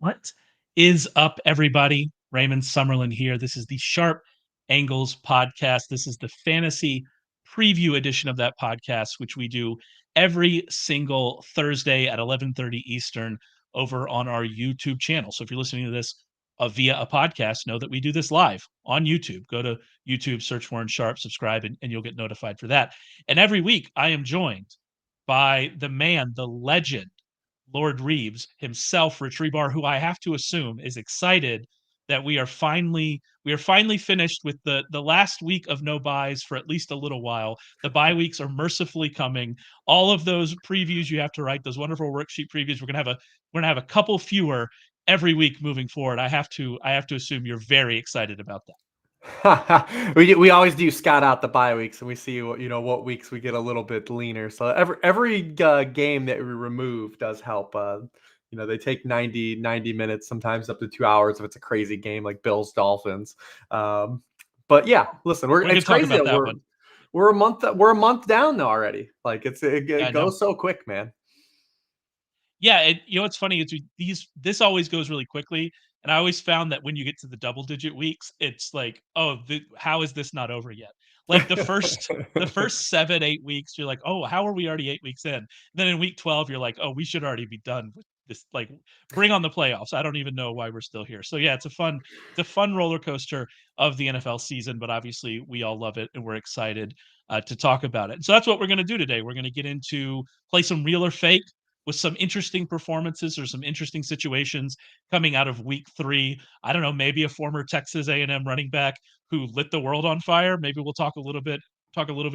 What is up, everybody? Raymond Summerlin here. This is the Sharp Angles podcast. This is the fantasy preview edition of that podcast, which we do every single Thursday at 11:30 Eastern over on our YouTube channel. So if you're listening to this via a podcast, know that we do this live on YouTube. Go to YouTube, search Warren Sharp, subscribe, and you'll get notified for that. And every week, I am joined by the man, the legend, Lord Reeves himself, Rich Hribar, who I have to assume is excited that we are finally finished with the last week of no buys for at least a little while. The bye weeks are mercifully coming. All of those previews you have to write, those wonderful worksheet previews, we're gonna have a couple fewer every week moving forward. I have to assume you're very excited about that. We always do scout out the bye weeks and we see what weeks we get a little bit leaner. So every game that we remove does help. They take 90 minutes, sometimes up to 2 hours if it's a crazy game like Bills Dolphins. But yeah, listen, We're gonna it's talk crazy about that that one. we're a month down now already. Like it Yeah, I know. goes so quick, man. Yeah, what's funny is this always goes really quickly, and I always found that when you get to the double digit weeks, it's like, oh, how is this not over yet? Like the first 7, 8 weeks, you're like, oh, how are we already 8 weeks in? And then in week 12, you're like, oh, we should already be done with this. Like, bring on the playoffs. I don't even know why we're still here. So yeah, it's a fun roller coaster of the NFL season, but obviously we all love it and we're excited to talk about it. So that's what we're going to do today. We're going to get into play some real or fake with some interesting performances or some interesting situations coming out of week 3. I don't know, maybe a former Texas A&M running back who lit the world on fire. Maybe we'll talk a little bit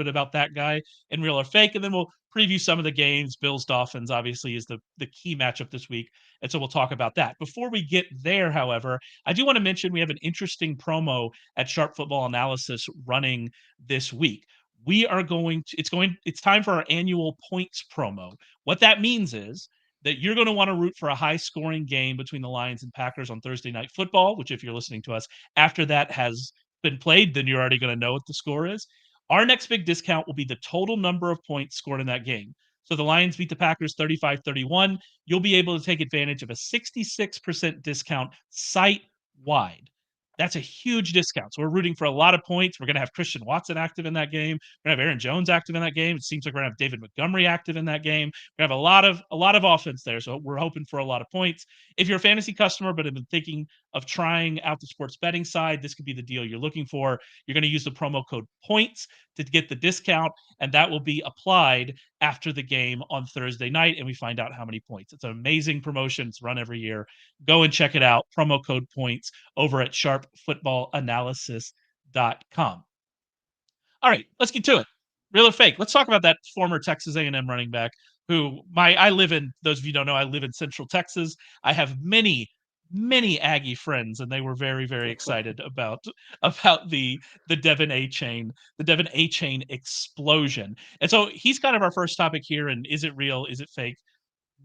about that guy in real or fake, and then we'll preview some of the games. Bills Dolphins obviously is the key matchup this week, and so we'll talk about that. Before we get there, however, I do want to mention we have an interesting promo at Sharp Football Analysis running this week. It's time for our annual points promo. What that means is that you're going to want to root for a high scoring game between the Lions and Packers on Thursday Night Football, which, if you're listening to us after that has been played, then you're already going to know what the score is. Our next big discount will be the total number of points scored in that game. So the Lions beat the Packers 35-31. You'll be able to take advantage of a 66% discount site wide. That's a huge discount. So we're rooting for a lot of points. We're going to have Christian Watson active in that game. We're going to have Aaron Jones active in that game. It seems like we're going to have David Montgomery active in that game. We're going to have a lot of offense there. So we're hoping for a lot of points. If you're a fantasy customer but have been thinking of trying out the sports betting side, this could be the deal you're looking for. You're going to use the promo code POINTS to get the discount, and that will be applied after the game on Thursday night, and we find out how many points. It's an amazing promotion. It's run every year. Go and check it out. Promo code POINTS over at sharpfootballanalysis.com. All right, let's get to it. Real or fake? Let's talk about that former Texas A&M running back who those of you who don't know, I live in Central Texas. I have many Aggie friends, and they were very, very excited about the Devin Achane, the Devin Achane explosion. And so he's kind of our first topic here. And is it real? Is it fake?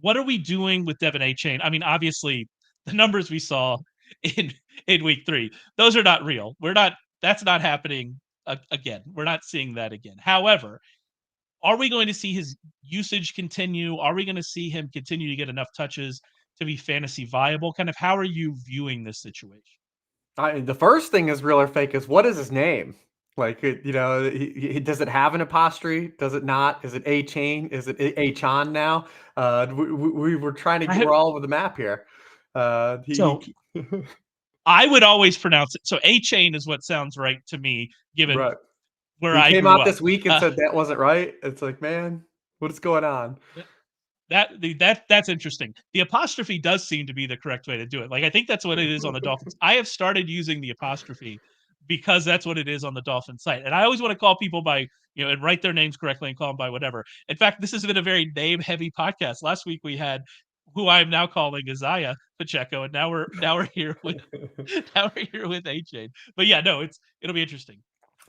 What are we doing with Devin Achane? I mean, obviously, the numbers we saw in in week 3, those are not real. That's not happening again. We're not seeing that again. However, are we going to see his usage continue? Are we going to see him continue to get enough touches to be fantasy viable? Kind of how are you viewing this situation? The first thing is real or fake is what is his name? Like, does it have an apostrophe? Does it not? Is it A chain? Is it Achane now? We were trying to we're all over the map here. So I would always pronounce it. So Achane is what sounds right to me, given right. where He I came grew out up. this week and said that wasn't right. It's like, man, what is going on? That's interesting. The apostrophe does seem to be the correct way to do it. Like, I think that's what it is on the Dolphins. I have started using the apostrophe because that's what it is on the Dolphins site. And I always want to call people by, and write their names correctly and call them by whatever. In fact, this has been a very name heavy podcast. Last week we had who I am now calling Isaiah Pacheco, and now we're here with A-Chain. But yeah, no, it'll be interesting.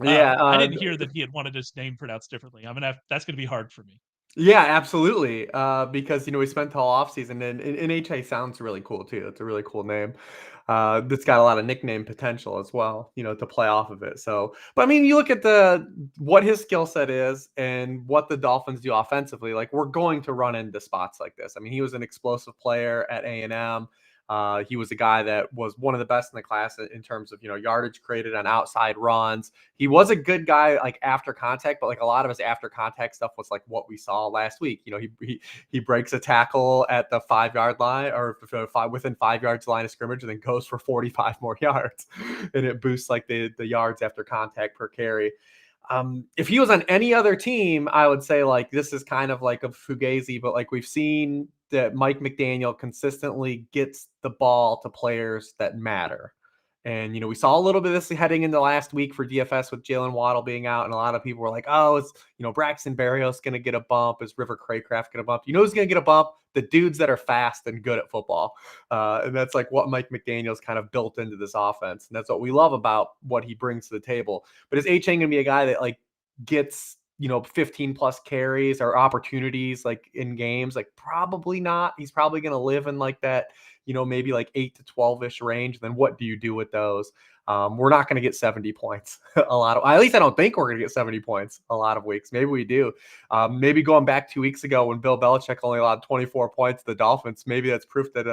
Yeah, I didn't hear that he had wanted his name pronounced differently. That's gonna be hard for me. yeah, absolutely. Because we spent the whole off season, and HA sounds really cool too. It's a really cool name. That's got a lot of nickname potential as well. To play off of it. So, but I mean, you look at what his skill set is and what the Dolphins do offensively. Like, we're going to run into spots like this. I mean, he was an explosive player at A&M. He was a guy that was one of the best in the class in terms of, yardage created on outside runs. He was a good guy like after contact, but like a lot of his after contact stuff was like what we saw last week. He breaks a tackle at the 5 yard line or within 5 yards line of scrimmage, and then goes for 45 more yards, and it boosts like the yards after contact per carry. If he was on any other team, I would say like this is kind of like a fugazi, but like we've seen that Mike McDaniel consistently gets the ball to players that matter. And, we saw a little bit of this heading into last week for DFS with Jalen Waddle being out. And a lot of people were like, oh, it's, Braxton Berrios going to get a bump. Is River Craycraft get a bump? Who's going to get a bump? The dudes that are fast and good at football. And that's like what Mike McDaniel's kind of built into this offense. And that's what we love about what he brings to the table. But is Achane going to be a guy that like gets 15 plus carries or opportunities like in games? Like probably not. He's probably going to live in like that, maybe like 8 to 12-ish range. Then what do you do with those? We're not going to get 70 points at least I don't think we're going to get 70 points a lot of weeks. Maybe we do. Maybe going back 2 weeks ago when Bill Belichick only allowed 24 points to the Dolphins, maybe that's proof that,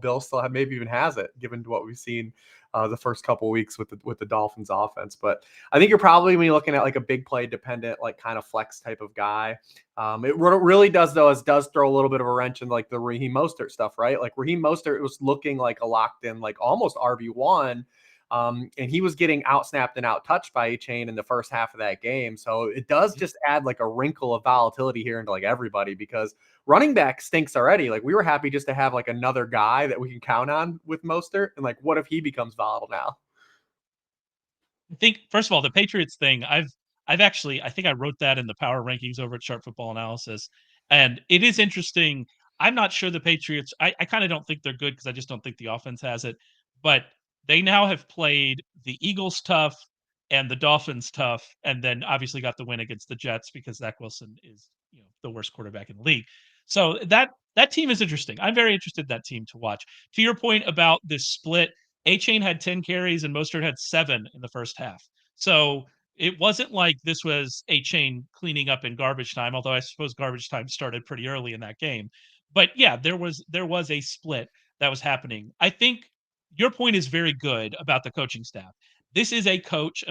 Bill still maybe even has it, given what we've seen the first couple of weeks with the Dolphins offense. But I think you're probably, when you're looking at like a big play dependent, like kind of flex type of guy. It really does throw a little bit of a wrench in like the Raheem Mostert stuff, right? Like Raheem Mostert was looking like a locked in, like almost RB1. And he was getting out snapped and out touched by Achane in the first half of that game. So it does just add like a wrinkle of volatility here into like everybody, because running back stinks already. Like we were happy just to have like another guy that we can count on with Mostert. And like, what if he becomes volatile now? I think first of all, the Patriots thing, I've actually I think I wrote that in the power rankings over at Sharp Football Analysis. And it is interesting. I'm not sure the Patriots, I kind of don't think they're good because I just don't think the offense has it. But they now have played the Eagles tough and the Dolphins tough, and then obviously got the win against the Jets because Zach Wilson is, the worst quarterback in the league. So that team is interesting. I'm very interested in that team to watch. To your point about this split, Achane had 10 carries and Mostert had 7 in the first half. So it wasn't like this was Achane cleaning up in garbage time, although I suppose garbage time started pretty early in that game. But yeah, there was a split that was happening. I think your point is very good about the coaching staff. This is an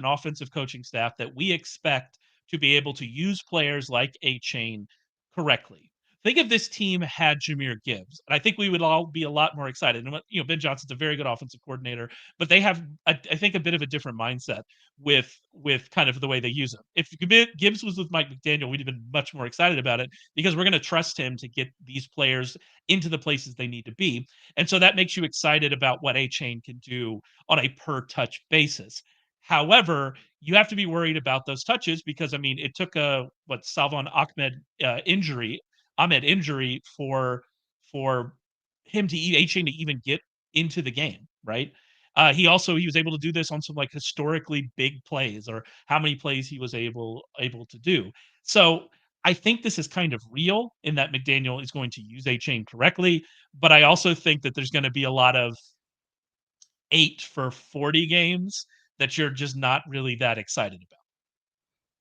offensive coaching staff that we expect to be able to use players like Achane correctly. Think if this team had Jahmyr Gibbs, and I think we would all be a lot more excited. And Ben Johnson's a very good offensive coordinator, but they have, I think, a bit of a different mindset with kind of the way they use him. If Gibbs was with Mike McDaniel, we'd have been much more excited about it because we're going to trust him to get these players into the places they need to be, and so that makes you excited about what Achane can do on a per touch basis. However, you have to be worried about those touches because I mean, it took a Salvon injury Ahmed injury for him to Achane to even get into the game, right? He was able to do this on some like historically big plays, or how many plays he was able to do. So I think this is kind of real in that McDaniel is going to use Achane correctly, but I also think that there's going to be a lot of 8 for 40 games that you're just not really that excited about.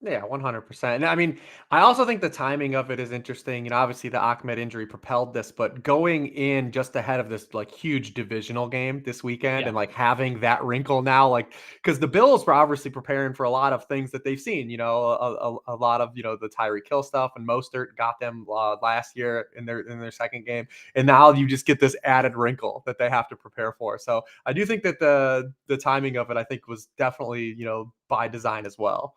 Yeah, 100%. And I mean, I also think the timing of it is interesting. Obviously the Ahmed injury propelled this, but going in just ahead of this like huge divisional game this weekend Yeah. and like having that wrinkle now, like, because the Bills were obviously preparing for a lot of things that they've seen, a lot of, the Tyreek Hill stuff, and Mostert got them last year in their second game. And now you just get this added wrinkle that they have to prepare for. So I do think that the timing of it, I think, was definitely, by design as well.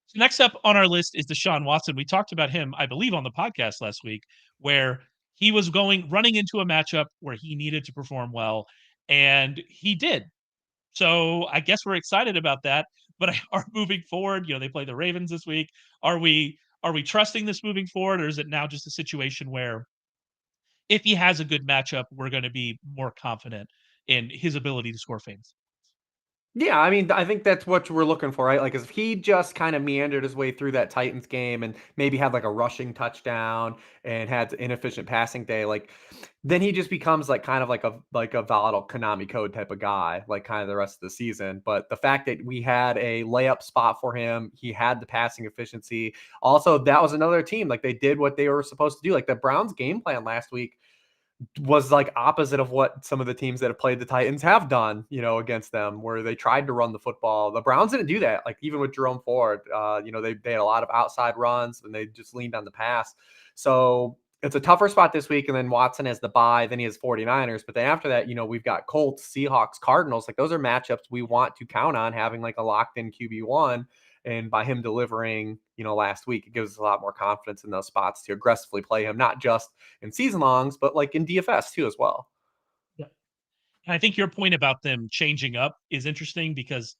So next up on our list is Deshaun Watson. We talked about him, I believe, on the podcast last week, where he was running into a matchup where he needed to perform well, and he did. So I guess we're excited about that. But are moving forward, they play the Ravens this week. Are we trusting this moving forward, or is it now just a situation where if he has a good matchup, we're going to be more confident in his ability to score fantasy? Yeah, I mean, I think that's what we're looking for, right? Like, if he just kind of meandered his way through that Titans game and maybe had like a rushing touchdown and had inefficient passing day, like, then he just becomes like kind of like a volatile Konami code type of guy, like kind of the rest of the season. But the fact that we had a layup spot for him, he had the passing efficiency. Also, that was another team, like they did what they were supposed to do. Like the Browns game plan last week, was like opposite of what some of the teams that have played the Titans have done, against them, where they tried to run the football. The Browns didn't do that. Like even with Jerome Ford, they had a lot of outside runs and they just leaned on the pass. So it's a tougher spot this week. And then Watson has the bye, then he has 49ers. But then after that, we've got Colts, Seahawks, Cardinals. Like those are matchups we want to count on having like a locked in QB1. And by him delivering, last week, it gives us a lot more confidence in those spots to aggressively play him, not just in season longs, but like in DFS too as well. Yeah. And I think your point about them changing up is interesting because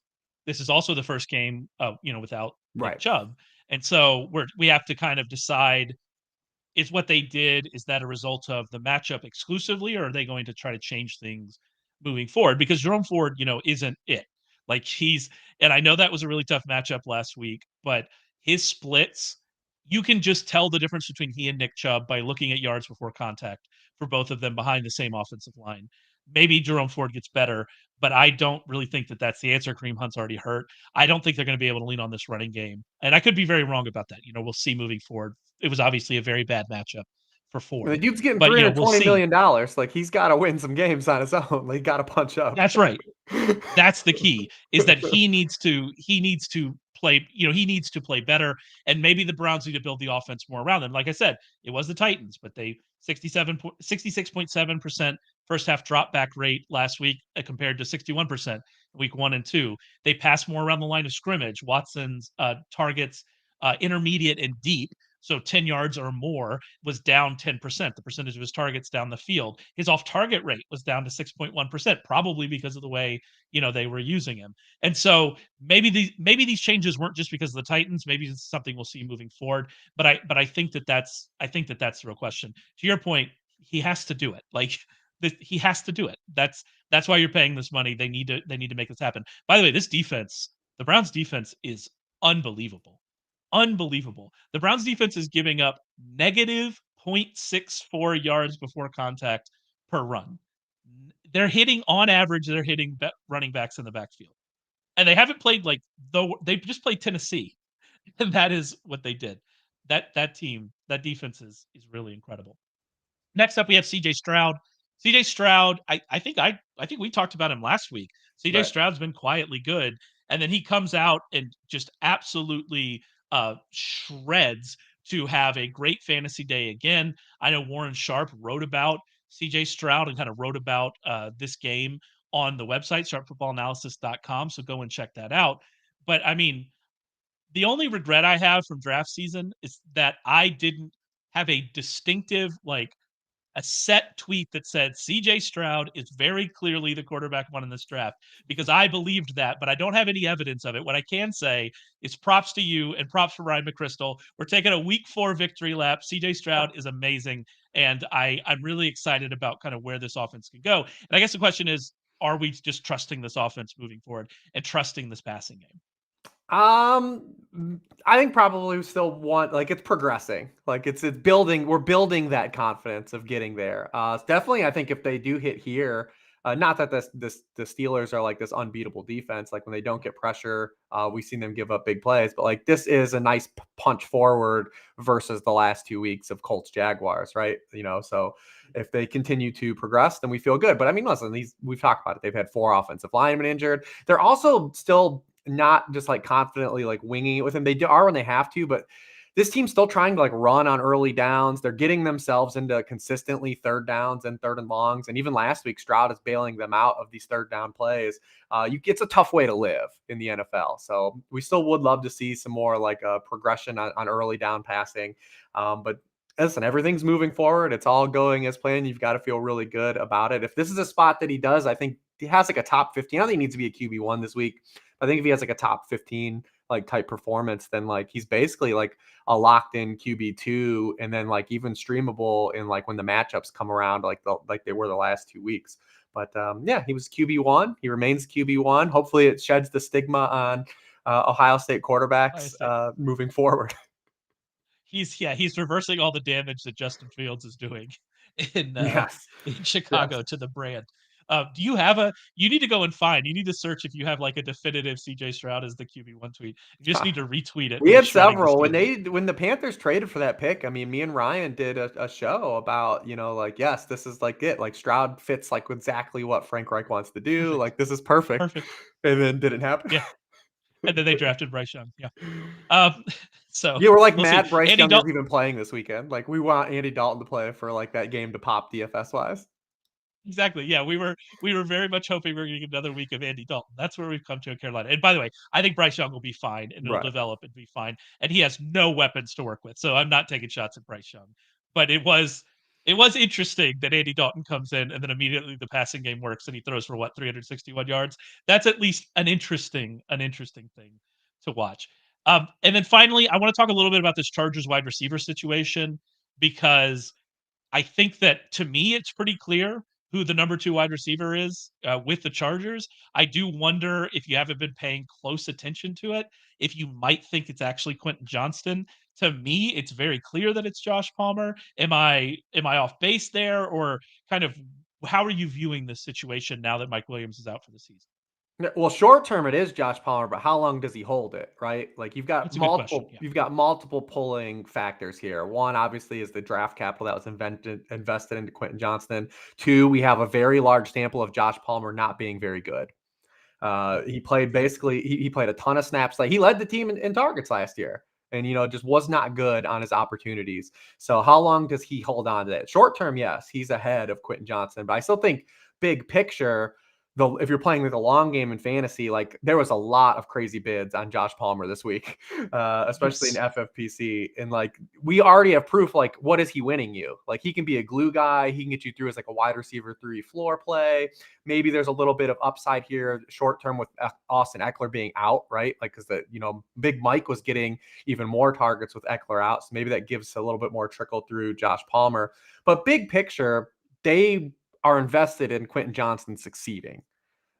this is also the first game, without Nick Right. Chubb. And so we have to kind of decide, is what they did, is that a result of the matchup exclusively, or are they going to try to change things moving forward? Because Jerome Ford, isn't it. Like and I know that was a really tough matchup last week, but his splits, you can just tell the difference between he and Nick Chubb by looking at yards before contact for both of them behind the same offensive line. Maybe Jerome Ford gets better, but I don't really think that that's the answer. Kareem Hunt's already hurt. I don't think they're going to be able to lean on this running game. And I could be very wrong about that. We'll see moving forward. It was obviously a very bad matchup for And the Ford, dude's getting but $320 we'll see. million. Like he's got to win some games on his own. Like, he got to punch up. That's right. That's the key, is that he needs to play, he needs to play better. And maybe the Browns need to build the offense more around them. Like I said, it was the Titans, but they 66.7% first half drop back rate last week, compared to 61% week 1 and 2. They pass more around the line of scrimmage. Watson's targets, intermediate and deep, so 10 yards or more, was down 10%. The percentage of his targets down the field. His off target rate was down to 6.1%, probably because of the way, they were using him. And so maybe these changes weren't just because of the Titans. Maybe it's something we'll see moving forward. But I think that's the real question. To your point, he has to do it. Like he has to do it. That's why you're paying this money. They need to make this happen. By the way, the Browns defense is unbelievable. Unbelievable. The Browns defense is giving up negative 0.64 yards before contact per run. On average, they're hitting running backs in the backfield. And they haven't played though they've just played Tennessee. And that is what they did. That defense is really incredible. Next up, we have CJ Stroud. CJ Stroud, I think we talked about him last week. CJ Right. Stroud's been quietly good, and then he comes out and just absolutely shreds to have a great fantasy day again. I know Warren Sharp wrote about CJ Stroud and kind of wrote about this game on the website, sharpfootballanalysis.com. So go and check that out. But I mean, the only regret I have from draft season is that I didn't have a distinctive, like a set tweet that said CJ Stroud is very clearly the quarterback one in this draft, because I believed that, but I don't have any evidence of it. What I can say is props to you and props for Ryan McChrystal. We're taking a week 4 victory lap. CJ Stroud is amazing. And I'm really excited about kind of where this offense can go. And I guess the question is, are we just trusting this offense moving forward and trusting this passing game? I think probably we still want, like, it's progressing. Like it's building. We're building that confidence of getting there. Definitely, I think if they do hit here, not that the Steelers are like this unbeatable defense. Like when they don't get pressure, we've seen them give up big plays. But like this is a nice punch forward versus the last 2 weeks of Colts Jaguars, right? So if they continue to progress, then we feel good. But I mean, listen, we've talked about it. They've had 4 offensive linemen injured. They're also still not just like confidently like winging it with him. They are when they have to, but this team's still trying to like run on early downs. They're getting themselves into consistently third downs and third and longs. And even last week, Stroud is bailing them out of these third down plays. It's a tough way to live in the NFL. So we still would love to see some more like a progression on early down passing. But listen, everything's moving forward. It's all going as planned. You've got to feel really good about it. If this is a spot that he does, I think he has like a top 15. I don't think he needs to be a QB1 this week. I think if he has like a top 15 like type performance, then like he's basically like a locked in QB2, and then like even streamable in like when the matchups come around, like they were the last 2 weeks. But yeah, he was QB1. He remains QB1. Hopefully, it sheds the stigma on Ohio State quarterbacks moving forward. He's reversing all the damage that Justin Fields is doing in uh Yes. in Chicago Yes. to the brand. Do you have a? You need to go and find. You need to search if you have like a definitive CJ Stroud as the QB1 tweet. You just need to retweet it We and be had shredding the several stadium. when the Panthers traded for that pick. I mean, me and Ryan did a show about, like, yes, this is like it. Like Stroud fits like exactly what Frank Reich wants to do. Perfect. Like this is perfect. Perfect. And then didn't happen. Yeah. And then they drafted Bryce Young. Yeah. Um, so Yeah, we're like we'll see. mad Bryce Andy Young is Dalton. even playing this weekend. Like we want Andy Dalton to play for like that game to pop DFS wise. Exactly. Yeah, we were very much hoping we were getting another week of Andy Dalton. That's where we've come to in Carolina. And by the way, I think Bryce Young will be fine and it'll Right. develop and be fine. And he has no weapons to work with. So I'm not taking shots at Bryce Young. But it was interesting that Andy Dalton comes in and then immediately the passing game works and he throws for what 361 yards. That's at least an interesting thing to watch. And then finally, I want to talk a little bit about this Chargers wide receiver situation because I think that to me, it's pretty clear who the number two wide receiver is with the Chargers. I do wonder if you haven't been paying close attention to it, if you might think it's actually Quentin Johnston. To me, it's very clear that it's Josh Palmer. Am I off base there, or kind of how are you viewing this situation now that Mike Williams is out for the season? Well, short term it is Josh Palmer, but how long does he hold it, right? Like That's a good question. Yeah, you've got multiple pulling factors here. One obviously is the draft capital that was invested into Quentin Johnston. Two, we have a very large sample of Josh Palmer not being very good. yeah. He played basically he played a ton of snaps. Like he led the team in targets last year, and just was not good on his opportunities. So how long does he hold on to that? Short term, yes, he's ahead of Quentin Johnston, but I still think big picture. If you're playing with a long game in fantasy, like there was a lot of crazy bids on Josh Palmer this week, especially in Yes. FFPC. And like we already have proof, like what is he winning you? Like he can be a glue guy. He can get you through as like a wide receiver 3 floor play. Maybe there's a little bit of upside here short term with Austin Eckler being out, right? Like because Big Mike was getting even more targets with Eckler out, so maybe that gives a little bit more trickle through Josh Palmer. But big picture, they are invested in Quentin Johnston succeeding.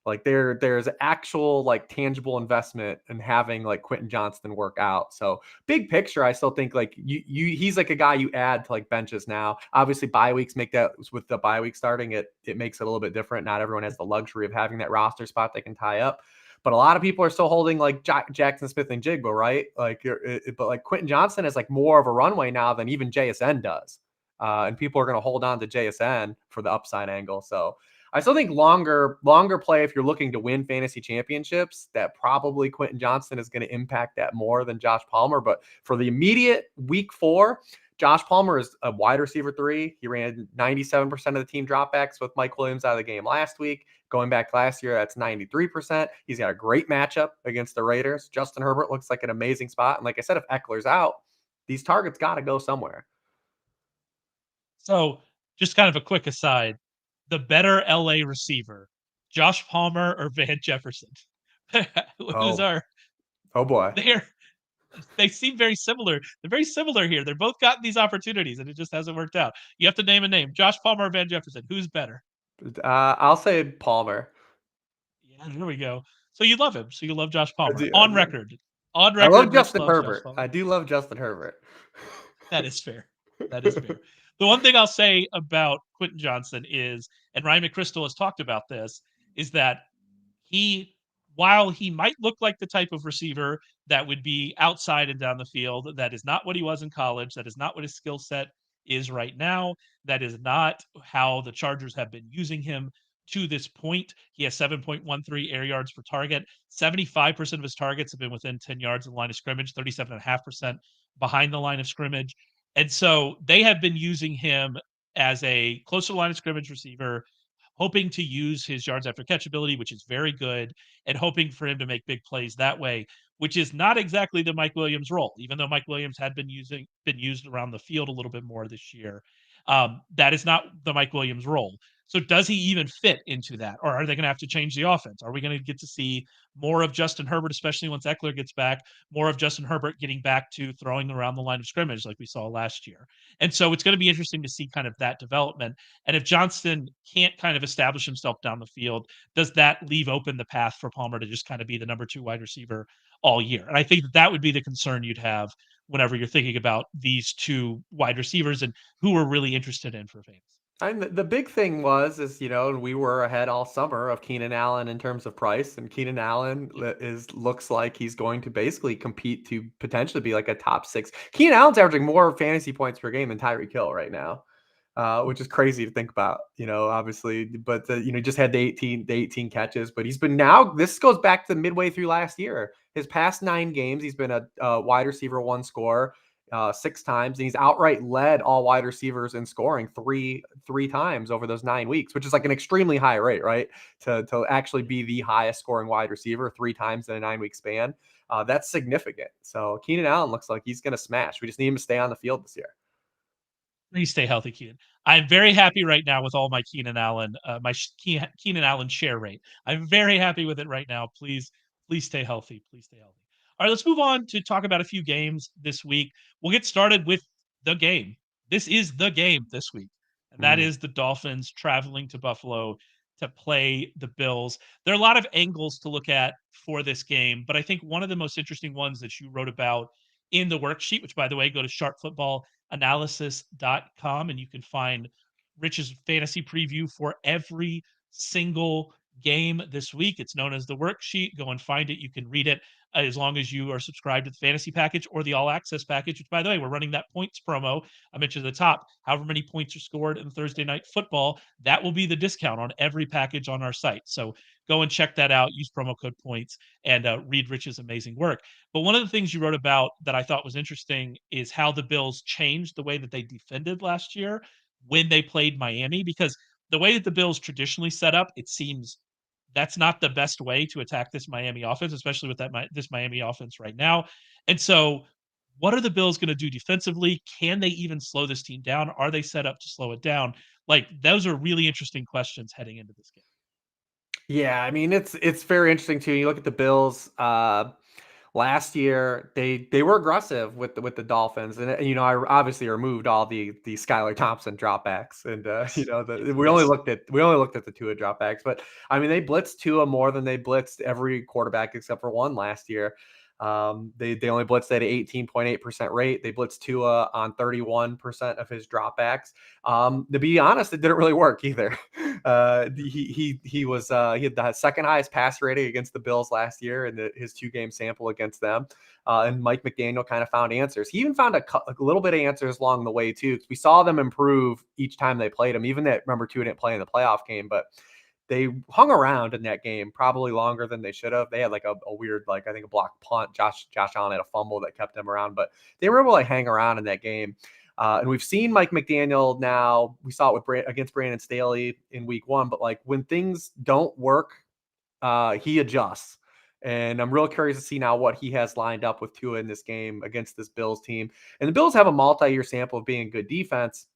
Like there's actual like tangible investment in having like Quentin Johnston work out. So big picture, I still think like he's like a guy you add to like benches now. Obviously, bye weeks make that with the bye week starting it makes it a little bit different. Not everyone has the luxury of having that roster spot they can tie up. But a lot of people are still holding like Jackson Smith and Jigba, right? Like, but like Quentin Johnston is like more of a runway now than even JSN does, and people are going to hold on to JSN for the upside angle. So I still think longer play if you're looking to win fantasy championships, that probably Quentin Johnston is going to impact that more than Josh Palmer. But for the immediate week 4, Josh Palmer is a wide receiver 3. He ran 97% of the team dropbacks with Mike Williams out of the game last week. Going back last year, that's 93%. He's got a great matchup against the Raiders. Justin Herbert looks like an amazing spot. And like I said, if Eckler's out, these targets got to go somewhere. So just kind of a quick aside, the better LA receiver, Josh Palmer or Van Jefferson? Who's Oh, our oh boy. they're they seem very similar. They're very similar here. They're both gotten these opportunities and it just hasn't worked out. You have to name a name. Josh Palmer or Van Jefferson? Who's better? I'll say Palmer. Yeah, there we go. So you love him. So you love Josh I Palmer. do. I On do. record. On I record, love Rich Justin loves Josh Herbert. Palmer. I do love Justin Herbert. That is fair. That is fair. The one thing I'll say about Quentin Johnson is, and Ryan McChrystal has talked about this, is that he, while he might look like the type of receiver that would be outside and down the field, that is not what he was in college. That is not what his skill set is right now. That is not how the Chargers have been using him to this point. He has 7.13 air yards per target. 75% of his targets have been within 10 yards of the line of scrimmage, 37.5% behind the line of scrimmage. And so they have been using him as a closer line of scrimmage receiver, hoping to use his yards after catch ability, which is very good, and hoping for him to make big plays that way, which is not exactly the Mike Williams role, even though Mike Williams had been used around the field a little bit more this year. That is not the Mike Williams role. So does he even fit into that? Or are they going to have to change the offense? Are we going to get to see more of Justin Herbert, especially once Eckler gets back, more of Justin Herbert getting back to throwing around the line of scrimmage like we saw last year? And so it's going to be interesting to see kind of that development. And if Johnston can't kind of establish himself down the field, does that leave open the path for Palmer to just kind of be the number two wide receiver all year? And I think that would be the concern you'd have whenever you're thinking about these two wide receivers and who we're really interested in for fans. And the big thing is, we were ahead all summer of Keenan Allen in terms of price, and Keenan Allen looks like he's going to basically compete to potentially be like a top six. Keenan Allen's averaging more fantasy points per game than Tyreek Hill right now, which is crazy to think about, obviously. But just had the 18 catches, but he's been now. This goes back to midway through last year. His past 9 games, he's been a wide receiver one scorer 6 times, and he's outright led all wide receivers in scoring three times over those 9 weeks, which is like an extremely high rate, right? To actually be the highest scoring wide receiver 3 times in a 9 week span, that's significant. So Keenan Allen looks like he's going to smash. We just need him to stay on the field this year. Please stay healthy, Keenan. I'm very happy right now with all my Keenan Allen, Keenan Allen share rate. I'm very happy with it right now. Please stay healthy. Please stay healthy. All right, let's move on to talk about a few games this week. We'll get started with the game. This is the game this week, and that Mm. is the Dolphins traveling to Buffalo to play the Bills. There are a lot of angles to look at for this game, but I think one of the most interesting ones that you wrote about in the worksheet, which by the way, go to sharpfootballanalysis.com and you can find Rich's fantasy preview for every single game this week. It's known as the worksheet. Go and find it. You can read it as long as you are subscribed to the fantasy package or the all access package, which by the way, we're running that points promo. I mentioned at the top, however many points are scored in Thursday night football, that will be the discount on every package on our site. So go and check that out. Use promo code points and read Rich's amazing work. But one of the things you wrote about that I thought was interesting is how the Bills changed the way that they defended last year when they played Miami, because the way that the Bills traditionally set up, it seems that's not the best way to attack this Miami offense, especially with this Miami offense right now. And so, what are the Bills going to do defensively? Can they even slow this team down? Are they set up to slow it down? Like those are really interesting questions heading into this game. Yeah, I mean it's very interesting too. You look at the Bills. Last year, they were aggressive with the Dolphins, and I obviously removed all the Skylar Thompson dropbacks, and Yes. we Yes. only looked at the Tua dropbacks, but I mean they blitzed Tua more than they blitzed every quarterback except for one last year. They only blitzed at an 18.8% rate. They blitzed Tua on 31% of his dropbacks. To be honest, it didn't really work either. He had the second highest pass rating against the Bills last year in his 2 game sample against them. And Mike McDaniel kind of found answers. He even found a little bit of answers along the way too, because we saw them improve each time they played him. Even that, remember, Tua didn't play in the playoff game, but they hung around in that game probably longer than they should have. They had like a weird, like I think a block punt. Josh Allen had a fumble that kept them around, but they were able to hang around in that game. And we've seen Mike McDaniel now. We saw it against Brandon Staley in week 1, but like when things don't work, he adjusts. And I'm real curious to see now what he has lined up with Tua in this game against this Bills team. And the Bills have a multi-year sample of being a good defense,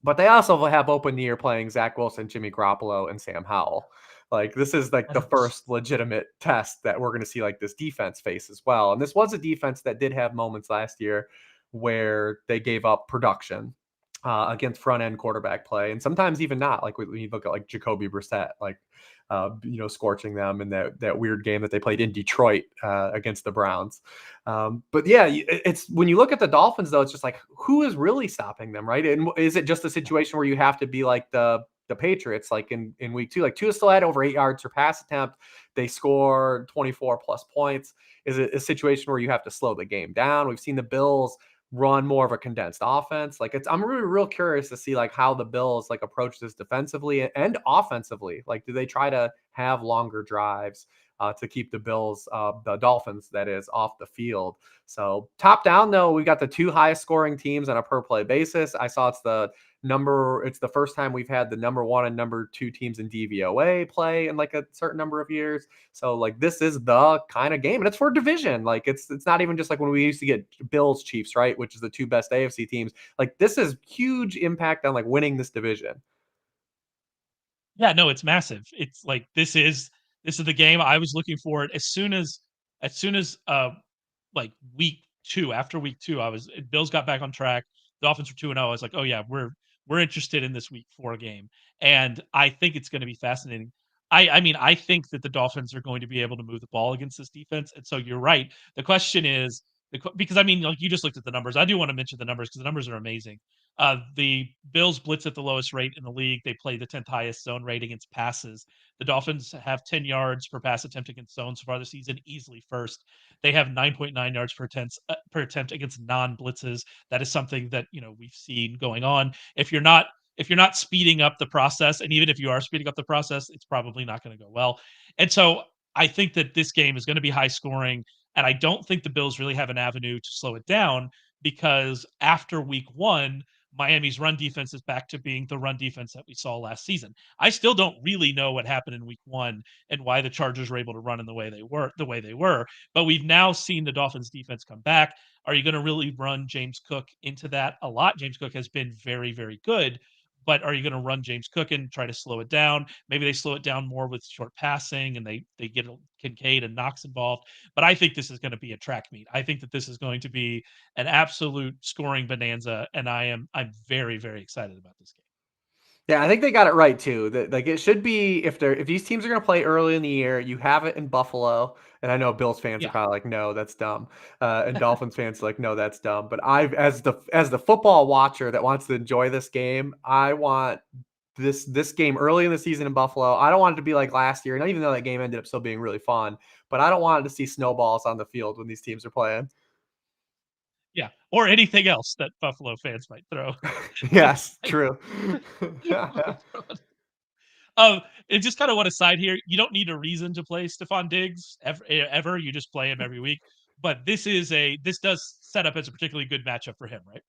but they also have open the year playing Zach Wilson, Jimmy Garoppolo, and Sam Howell. Like this is like the 100%. first legitimate test that we're going to see like this defense face as well. And this was a defense that did have moments last year where they gave up production against front end quarterback play, and sometimes even not. Like when you look at like Jacoby Brissett, like scorching them in that weird game that they played in Detroit against the Browns. But yeah, it's when you look at the Dolphins though, it's just like who is really stopping them, right? And is it just a situation where you have to be like the Patriots, like in week 2, like Tua still had over 8 yards per pass attempt. They score 24 plus points. Is it a situation where you have to slow the game down? We've seen the Bills run more of a condensed offense. Like I'm really real curious to see like how the Bills like approach this defensively and offensively. Like, do they try to have longer drives to keep the Dolphins, that is, off the field? So top down though, we got the 2 highest scoring teams on a per play basis. I saw it's the first time we've had the number 1 and number 2 teams in DVOA play in like a certain number of years. So like this is the kind of game, and it's for division. Like it's not even just like when we used to get Bills Chiefs, right, which is the 2 best AFC teams. Like this is huge impact on like winning this division. Yeah, no, it's massive. It's like this is the game I was looking for it as soon as like week 2, after week 2, Bills got back on track. The Dolphins were 2-0. I was like, "Oh yeah, we're interested in this week 4 game." And I think it's going to be fascinating. I mean, I think that the Dolphins are going to be able to move the ball against this defense. And so you're right. The question is Because I mean, like you just looked at the numbers. I do want to mention the numbers because the numbers are amazing. The Bills blitz at the lowest rate in the league. They play the 10th highest zone rate against passes. The Dolphins have 10 yards per pass attempt against zone so far this season, easily first. They have 9.9 yards per attempt against non-blitzes. That is something that we've seen going on. If you're not speeding up the process, and even if you are speeding up the process, it's probably not going to go well. And so I think that this game is going to be high scoring. And I don't think the Bills really have an avenue to slow it down because after week one, Miami's run defense is back to being the run defense that we saw last season. I still don't really know what happened in week one and why the Chargers were able to run in the way they were. But we've now seen the Dolphins defense come back. Are you going to really run James Cook into that a lot? James Cook has been very, very good. But are you going to run James Cook and try to slow it down? Maybe they slow it down more with short passing and they get Kincaid and Knox involved. But I think this is going to be a track meet. I think that this is going to be an absolute scoring bonanza, and I'm very, very excited about this game. Yeah, I think they got it right too. That like it should be if these teams are going to play early in the year, you have it in Buffalo, and I know Bills fans are Yeah. kind of like, no, that's dumb, and Dolphins fans are like, no, that's dumb. But as the football watcher that wants to enjoy this game, I want this game early in the season in Buffalo. I don't want it to be like last year, and even though that game ended up still being really fun, but I don't want to see snowballs on the field when these teams are playing. Yeah. Or anything else that Buffalo fans might throw. Yes, true. might throw at Um, and just kind of one aside here, you don't need a reason to play Stephon Diggs ever. You just play him every week. But this does set up as a particularly good matchup for him, right?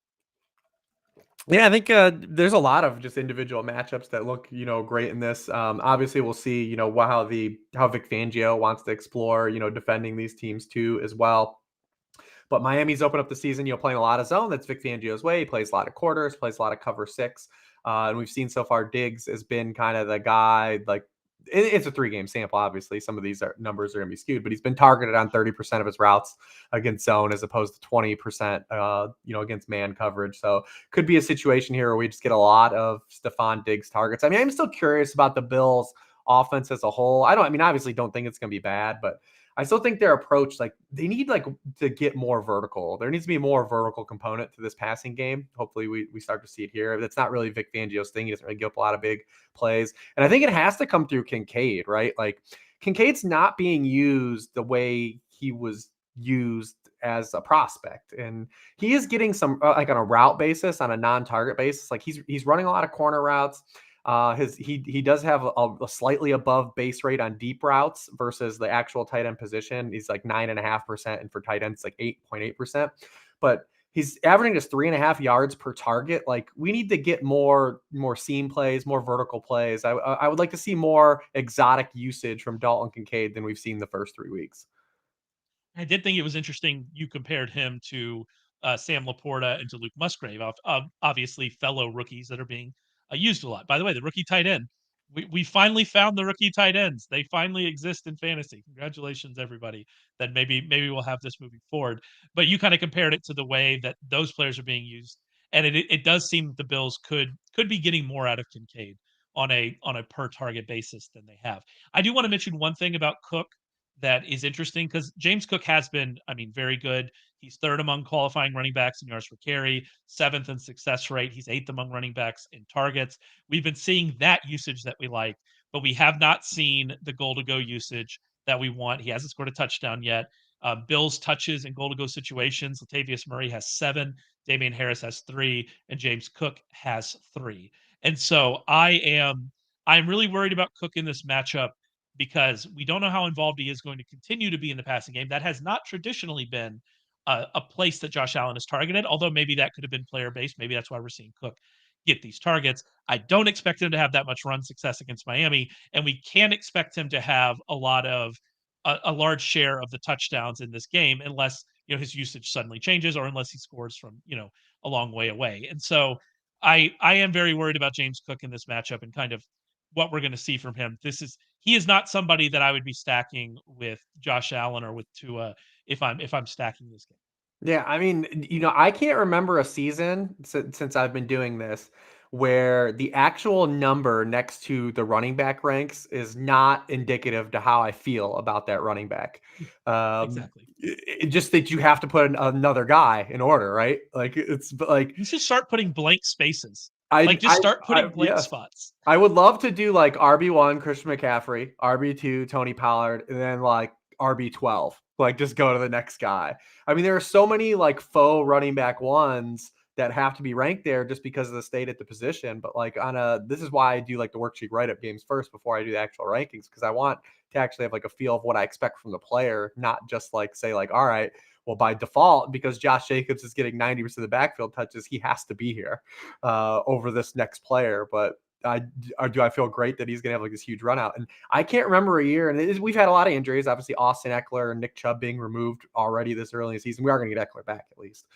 Yeah, I think there's a lot of just individual matchups that look, great in this. Obviously, we'll see, how Vic Fangio wants to explore, defending these teams too as well. But Miami's opened up the season, playing a lot of zone. That's Vic Fangio's way. He plays a lot of quarters, plays a lot of cover six. And we've seen so far Diggs has been kind of the guy, like, it's a 3-game sample, obviously. Some of these numbers are going to be skewed, but he's been targeted on 30% of his routes against zone as opposed to 20%, against man coverage. So could be a situation here where we just get a lot of Stephon Diggs targets. I mean, I'm still curious about the Bills offense as a whole. Obviously don't think it's going to be bad, but I still think their approach, like they need to get more vertical. There needs to be a more vertical component to this passing game. Hopefully we start to see it here. That's not really Vic Fangio's thing. He doesn't really give up a lot of big plays. And I think it has to come through Kincaid, right? Like Kincaid's not being used the way he was used as a prospect. And he is getting some like on a route basis, on a non-target basis. Like he's running a lot of corner routes. He does have a slightly above base rate on deep routes versus the actual tight end position. He's like 9.5%, and for tight ends, like 8.8%. But he's averaging just 3.5 yards per target. Like we need to get more seam plays, more vertical plays. I would like to see more exotic usage from Dalton Kincaid than we've seen the first 3 weeks. I did think it was interesting you compared him to Sam Laporta and to Luke Musgrave, obviously fellow rookies that are being used a lot. By the way, the rookie tight end, we finally found the rookie tight ends. They finally exist in fantasy. Congratulations, everybody. That maybe we'll have this moving forward. But you kind of compared it to the way that those players are being used, and it does seem that the Bills could be getting more out of Kincaid on a per target basis than they have. I do want to mention one thing about Cook that is interesting because James Cook has been, I mean, very good. He's third among qualifying running backs in yards per carry, seventh in success rate. He's eighth among running backs in targets. We've been seeing that usage that we like, but we have not seen the goal to go usage that we want. He hasn't scored a touchdown yet. Bills touches and goal to go situations. Latavius Murray has 7, Damian Harris has 3, and James Cook has 3. And so I'm really worried about Cook in this matchup because we don't know how involved he is going to continue to be in the passing game. That has not traditionally been a place that Josh Allen is targeted, although maybe that could have been player based. Maybe that's why we're seeing Cook get these targets. I don't expect him to have that much run success against Miami, and we can't expect him to have a large share of the touchdowns in this game unless his usage suddenly changes or unless he scores from a long way away. And so I am very worried about James Cook in this matchup and kind of what we're going to see from him. He is not somebody that I would be stacking with Josh Allen or with Tua if I'm stacking this game. Yeah, I mean, I can't remember a season since I've been doing this where the actual number next to the running back ranks is not indicative to how I feel about that running back. Exactly. Just that you have to put another guy in order, right? Like it's like You should start putting blank spaces. Like just start putting blank yes, spots. I would love to do like RB1 Christian McCaffrey, RB2 Tony Pollard, and then like RB12. Like just go to the next guy. I mean, there are so many like faux running back ones that have to be ranked there just because of the state at the position. But like this is why I do like the worksheet write up games first before I do the actual rankings, because I want to actually have like a feel of what I expect from the player, not just like say like, all right, well, by default, because Josh Jacobs is getting 90% of the backfield touches, he has to be here over this next player. But do I feel great that he's going to have like this huge run out? And I can't remember a year, and we've had a lot of injuries. Obviously, Austin Eckler and Nick Chubb being removed already this early in the season. We are going to get Eckler back at least.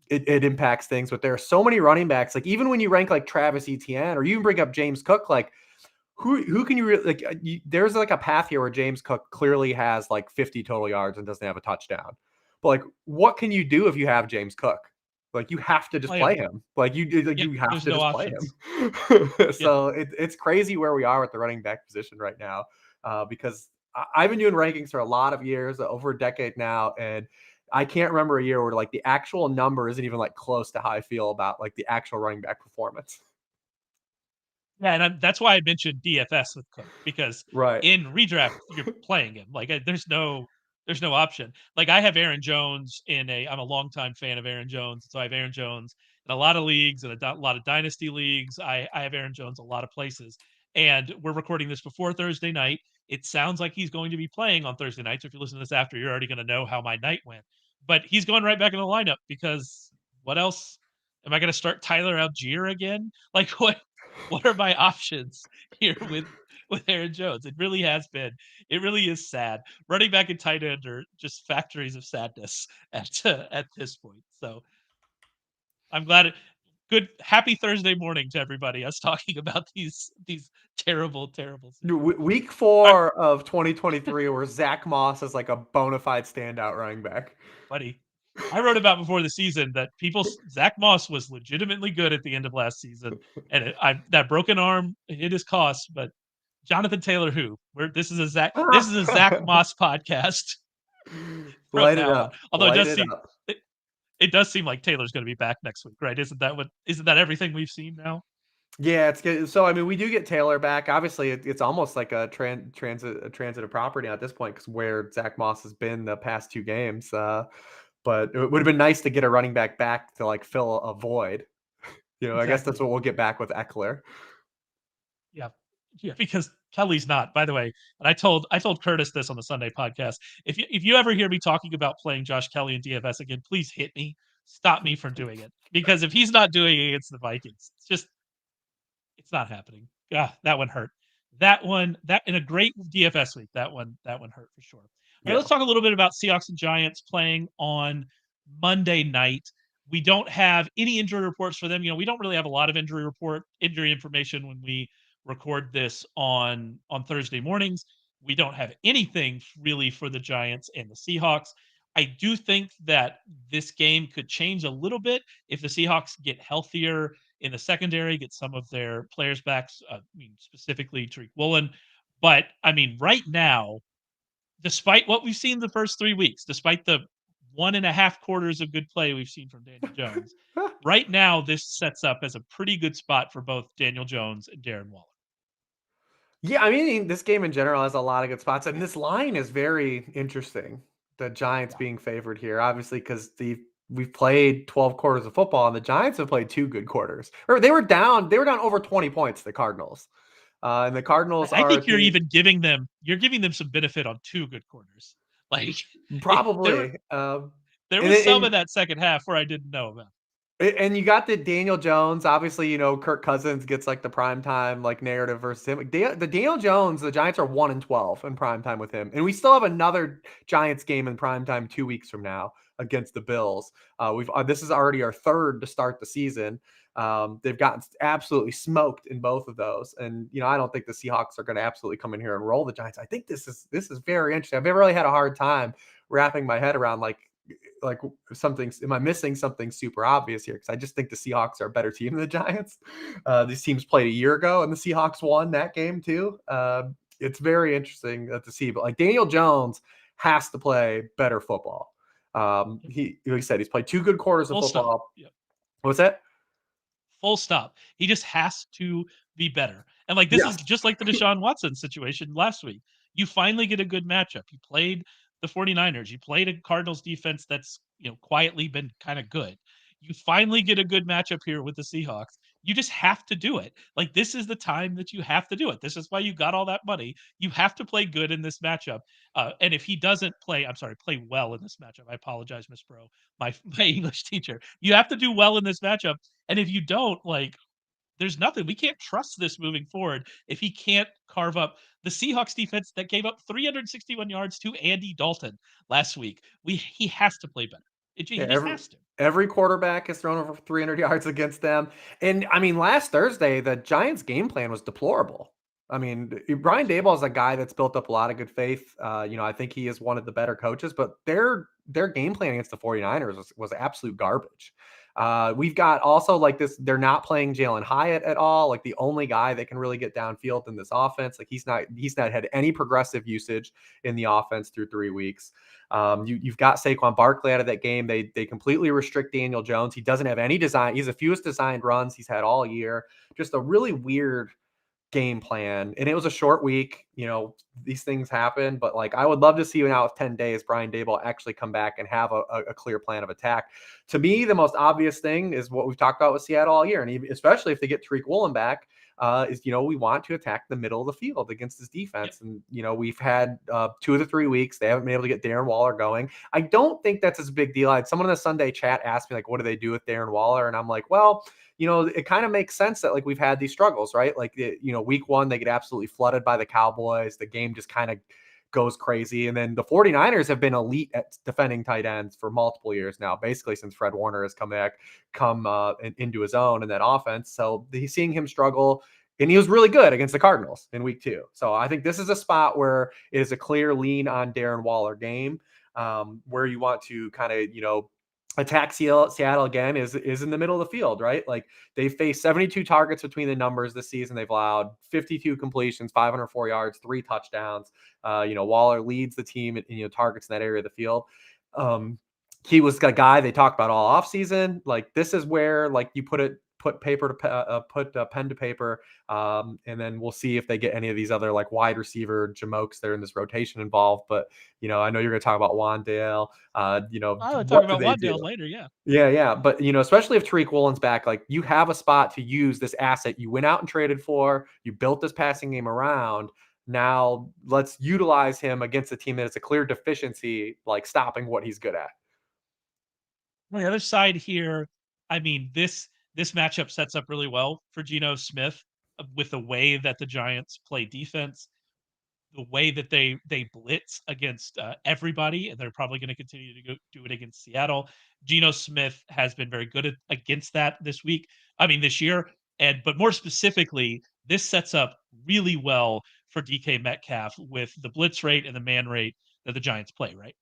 It impacts things, but there are so many running backs. Like even when you rank like Travis Etienne, or you even bring up James Cook, like who can you really like? There's like a path here where James Cook clearly has like 50 total yards and doesn't have a touchdown. But like, what can you do if you have James Cook? Like you have to just Play play them. him. Like Yep. you have There's to no just play options. him. Yep. So it's crazy where we are with the running back position right now, because I've been doing rankings for a lot of years, over a decade now, and I can't remember a year where like the actual number isn't even like close to how I feel about like the actual running back performance. Yeah, and that's why I mentioned DFS with Cook, because Right. in redraft you're playing him. Like there's no option. Like I have Aaron Jones I'm a longtime fan of Aaron Jones, so I have Aaron Jones in a lot of leagues and a lot of dynasty leagues. I have Aaron Jones a lot of places, and we're recording this before Thursday night. It sounds like he's going to be playing on Thursday night. So if you listen to this after, you're already going to know how my night went. But he's going right back in the lineup because what else? Am I going to start Tyler Algier again? Like what are my options here with Aaron Jones? It really has been. It really is sad. Running back and tight end are just factories of sadness at this point. So I'm glad it. Good, happy Thursday morning to everybody. Us talking about these terrible, terrible situations. Week All right, 4 of 2023, where Zach Moss is like a bona fide standout running back. buddy. I wrote about before the season that Zach Moss was legitimately good at the end of last season, and that broken arm it is cost, but Jonathan Taylor, who? This is a Zach Moss podcast from Light it now on. up. Although Light it up. it does seem like Taylor's going to be back next week, right? Isn't that everything we've seen now? Yeah, it's good. So I mean, we do get Taylor back. Obviously, it's almost like a transitive property at this point, because where Zach Moss has been the past 2 games. But it would have been nice to get a running back to like fill a void. I guess that's Exactly. what we'll get back with Eckler. Yeah. Yeah, because Kelly's not. By the way, and I told Curtis this on the Sunday podcast. If you ever hear me talking about playing Josh Kelly in DFS again, please hit me. Stop me from doing it. Because if he's not doing it against the Vikings, it's not happening. Ah, that one hurt. That in a great DFS week, that one hurt for sure. All right, Yeah. let's talk a little bit about Seahawks and Giants playing on Monday night. We don't have any injury reports for them. We don't really have a lot of injury information when we record this on Thursday mornings. We don't have anything really for the Giants and the Seahawks. I do think that this game could change a little bit if the Seahawks get healthier in the secondary, get some of their players back, specifically Tariq Woolen. But I mean, right now, despite what we've seen the first 3 weeks, despite the 1.5 quarters of good play we've seen from Daniel Jones, right now this sets up as a pretty good spot for both Daniel Jones and Darren Waller. Yeah, I mean, this game in general has a lot of good spots, and this line is very interesting. The Giants Yeah. being favored here, obviously, because we've played 12 quarters of football, and the Giants have played 2 good quarters. Or they were down over 20 points, the Cardinals. And the Cardinals I are a think team giving them some benefit on 2 good quarters. Like there probably. there And was some and of that second half where I didn't know about. And you got the Daniel Jones. Obviously, Kirk Cousins gets like the prime time like narrative versus him. The Daniel Jones, the Giants are 1-12 in prime time with him, and we still have another Giants game in prime time 2 weeks from now against the Bills. We've this is already our third to start the season. They've gotten absolutely smoked in both of those, and I don't think the Seahawks are going to absolutely come in here and roll the Giants. I think this is very interesting. I've never really had a hard time wrapping my head around like like something, am I missing something super obvious here? Because I just think the Seahawks are a better team than the Giants. These teams played a year ago, and the Seahawks won that game too. It's very interesting to see, but like Daniel Jones has to play better football. He, like I said, he's played 2 good quarters of Full stop. football. Yep. What's that? Full stop. He just has to be better. And like this is Yes. just like the Deshaun Watson situation last week. You finally get a good matchup. You played the 49ers. You played a Cardinals defense that's, quietly been kind of good. You finally get a good matchup here with the Seahawks. You just have to do it. Like this is the time that you have to do it. This is why you got all that money. You have to play good in this matchup. And if he doesn't play, I'm sorry, play well in this matchup. I apologize, Miss Bro, my English teacher. You have to do well in this matchup, and if you don't, like, there's nothing. We can't trust this moving forward if he can't carve up the Seahawks defense that gave up 361 yards to Andy Dalton last week. He has to play better. Yeah, He just has to. every quarterback has thrown over 300 yards against them. And I mean, last Thursday, the Giants' game plan was deplorable. I mean, Brian Daboll is a guy that's built up a lot of good faith. I think he is one of the better coaches, but their game plan against the 49ers was absolute garbage. We've got also like this, they're not playing Jalen Hyatt at all, like the only guy that can really get downfield in this offense. Like he's not had any progressive usage in the offense through 3 weeks. You've got Saquon Barkley out of that game. They completely restrict Daniel Jones. He doesn't have any design. He's the fewest designed runs he's had all year. Just a really weird game plan. And it was a short week. These things happen, but like I would love to see now with 10 days, Brian Daboll actually come back and have a clear plan of attack. To me, the most obvious thing is what we've talked about with Seattle all year. And even, especially if they get Tariq Woolen back, we want to attack the middle of the field against this Yep. defense. And, we've had 2 of the 3 weeks. They haven't been able to get Darren Waller going. I don't think that's as big deal. I had someone in the Sunday chat asked me, like, what do they do with Darren Waller? And I'm like, well, it kind of makes sense that like we've had these struggles, right? Like, week 1, they get absolutely flooded by the Cowboys. The game just kind of goes crazy. And then the 49ers have been elite at defending tight ends for multiple years now, basically since Fred Warner has come into his own in that offense. So he's seeing him struggle. And he was really good against the Cardinals in week 2. So I think this is a spot where it is a clear lean on Darren Waller game, where you want to kind of, attack Seattle again is in the middle of the field, right? Like they faced 72 targets between the numbers this season. They've allowed 52 completions, 504 yards, 3 touchdowns. Waller leads the team in targets in that area of the field. He was a guy they talked about all offseason. Like this is where like you put pen to paper, and then we'll see if they get any of these other like wide receiver jamokes that are in this rotation involved. But I know you're going to talk about Wandale. I would talk What do about they do? Wandale later. Yeah. Yeah. But, especially if Tariq Woolen's back, like you have a spot to use this asset you went out and traded for. You built this passing game around. Now let's utilize him against a team that has a clear deficiency, like stopping what he's good at. On the other side here, I mean, this matchup sets up really well for Geno Smith with the way that the Giants play defense, the way that they blitz against everybody, and they're probably going to continue to do it against Seattle. Geno Smith has been very good against that this week. I mean, this year, but more specifically, this sets up really well for DK Metcalf with the blitz rate and the man rate that the Giants play. Right.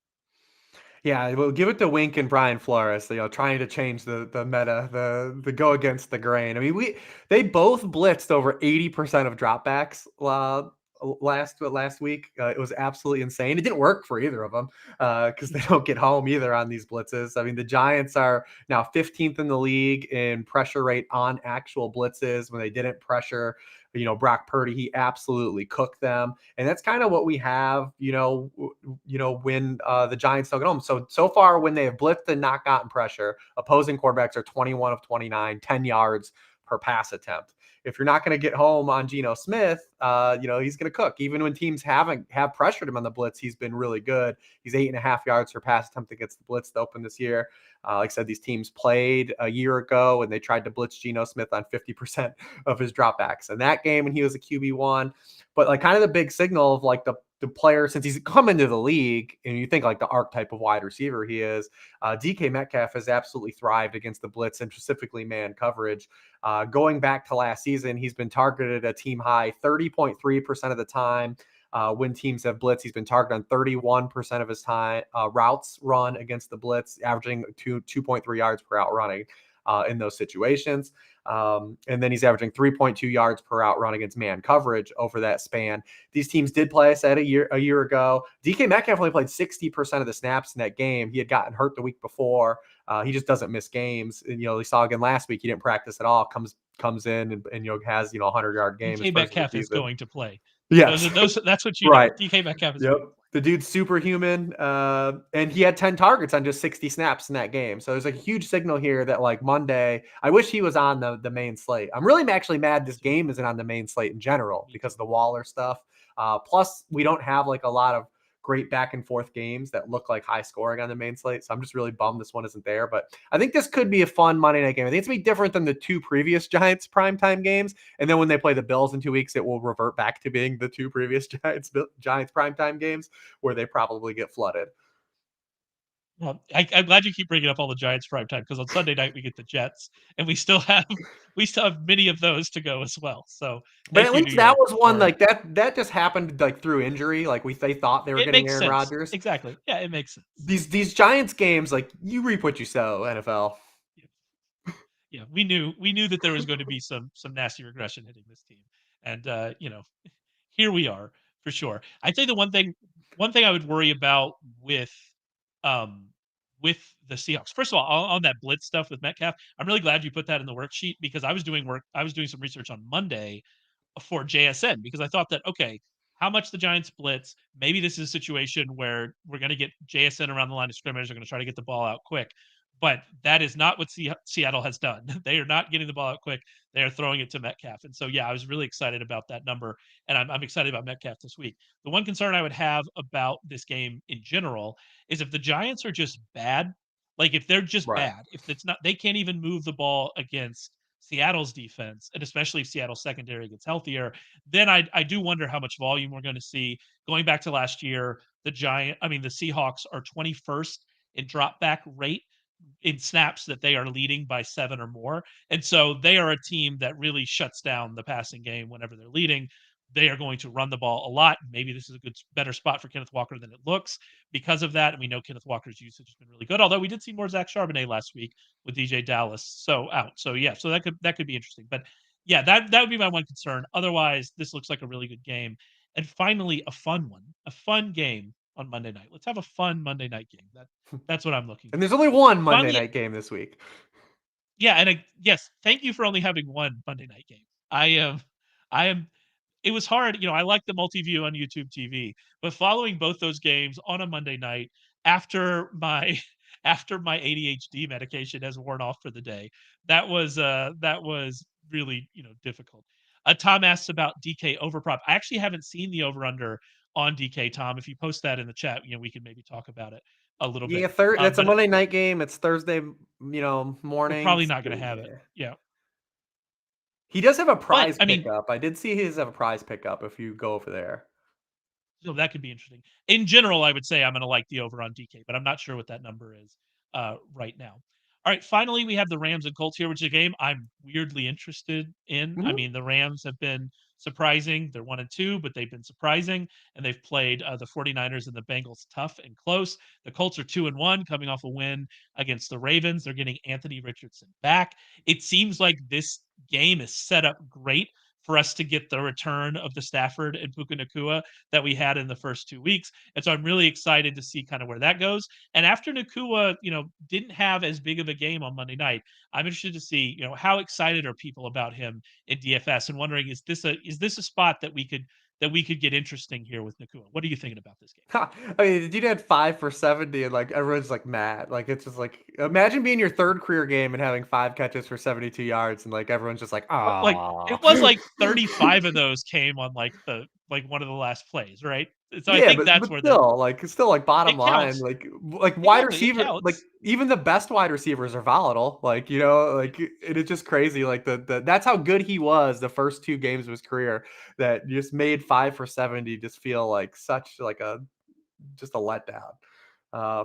Yeah, we'll give it to Wink and Brian Flores, trying to change the meta, the go against the grain. I mean, they both blitzed over 80% of dropbacks last week. It was absolutely insane. It didn't work for either of them because they don't get home either on these blitzes. I mean, the Giants are now 15th in the league in pressure rate on actual blitzes. When they didn't pressure, Brock Purdy, he absolutely cooked them. And that's kind of what we have, when the Giants don't get home. So far, when they have blitzed and not gotten pressure, opposing quarterbacks are 21 of 29, 10 yards per pass attempt. If you're not going to get home on Geno Smith, he's going to cook. Even when teams have pressured him on the blitz, he's been really good. He's 8.5 yards per pass attempt against the blitz to open this year. Like I said, these teams played a year ago and they tried to blitz Geno Smith on 50% of his dropbacks in that game when he was a QB1. But like kind of the big signal of like the player, since he's come into the league and you think like the archetype of wide receiver he is, DK Metcalf has absolutely thrived against the blitz and specifically man coverage. Going back to last season, he's been targeted a team high 30.3% of the time. when teams have blitz. He's been targeted on 31% of his time routes run against the blitz, averaging 2.3 yards per out running in those situations. And then he's averaging 3.2 yards per out run against man coverage over that span. These teams did play, I said, a year ago. DK Metcalf only played 60% of the snaps in that game. He had gotten hurt the week before. He just doesn't miss games. And, we saw again last week, he didn't practice at all, comes in and has, a 100-yard game his DK first of Metcalf the is season. going to play. Yes. That's what you know. Right. DK Metcalf is Yep. going to play. The dude's superhuman. And he had 10 targets on just 60 snaps in that game. So there's a huge signal here that like Monday, I wish he was on the main slate. I'm really actually mad this game isn't on the main slate in general because of the Waller stuff. Plus we don't have like a lot of great back and forth games that look like high scoring on the main slate. So I'm just really bummed this one isn't there. But I think this could be a fun Monday night game. I think it's going to be different than the two previous Giants primetime games. And then when they play the Bills in 2 weeks, it will revert back to being the two previous Giants primetime games where they probably get flooded. Well, I'm glad you keep bringing up all the Giants primetime because on Sunday night we get the Jets, and we still have many of those to go as well. So But thank at you, New least that York, was one for like that just happened like through injury. Like they thought they were it getting makes Aaron sense. Rodgers. Exactly. Yeah, it makes sense. These Giants games, like you reap what you sow, NFL. Yeah, we knew that there was going to be some nasty regression hitting this team, and here we are for sure. I'd say the one thing I would worry about um with the Seahawks. First of all, on that blitz stuff with Metcalf, I'm really glad you put that in the worksheet because I was doing some research on Monday for JSN because I thought that, okay, how much the Giants blitz, maybe this is a situation where we're going to get JSN around the line of scrimmage. They're going to try to get the ball out quick. But that is not what Seattle has done. They are not getting the ball out quick. They are throwing it to Metcalf. And so, yeah, I was really excited about that number. And I'm excited about Metcalf this week. The one concern I would have about this game in general is if the Giants are just bad, like if they're just Right. bad, if it's not, they can't even move the ball against Seattle's defense, and especially if Seattle's secondary gets healthier, then I do wonder how much volume we're going to see. Going back to last year, the Seahawks are 21st in drop back rate in snaps that they are leading by 7 or more. And so they are a team that really shuts down the passing game whenever they're leading. They are going to run the ball a lot. Maybe this is a better spot for Kenneth Walker than it looks because of that. And we know Kenneth Walker's usage has been really good. Although we did see more Zach Charbonnet last week with DJ Dallas out. So yeah, so that could be interesting. But yeah, that would be my one concern. Otherwise, this looks like a really good game. And finally, a fun game on Monday night. Let's have a fun Monday night game. That's what I'm looking And for. there's only one Monday Finally, night game this week. yeah, and yes, thank you for only having one Monday night game. I am. It was hard, I like the multi-view on YouTube TV, but following both those games on a Monday night after my after my ADHD medication has worn off for the day, that was really difficult. Tom asks about DK overprop. I actually haven't seen the over under on DK. Tom, if you post that in the chat, we can maybe talk about it a little bit. Yeah, that's a But Monday night game. It's Thursday, we're probably mornings. not going to have it. Yeah. Yeah. He does have a But prize I mean, pickup. I did see he does have a prize pickup if you go over there. so that could be interesting. In general, I would say I'm going to like the over on DK, but I'm not sure what that number is right now. All right, finally, we have the Rams and Colts here, which is a game I'm weirdly interested in. I Mhm. mean, the Rams have been surprising. They're 1-2, but they've been surprising, and they've played the 49ers and the Bengals tough and close. The Colts are 2-1, coming off a win against the Ravens. They're getting Anthony Richardson back. It seems like this game is set up great for us to get the return of the Stafford and Puka Nakua that we had in the first 2 weeks. And so I'm really excited to see kind of where that goes. And after Nakua, didn't have as big of a game on Monday night, I'm interested to see, how excited are people about him in DFS and wondering, is this a spot that we could get interesting here with Nakua? What are you thinking about this game? Ha, I mean, the dude had 5 for 70 and like everyone's like mad. Like it's just like imagine being your third career game and having 5 catches for 72 yards and like everyone's just like, Like ah. it was like 35 of those came on like one of the last plays, right? So I Yeah, think but that's but where still, like it's still like bottom it line, counts. like wide Exactly, it receiver, like counts. even the best wide receivers are volatile. Like like it's just crazy. Like the that's how good he was the first 2 games of his career. That just made 5 for 70 just feel like such like a just a letdown.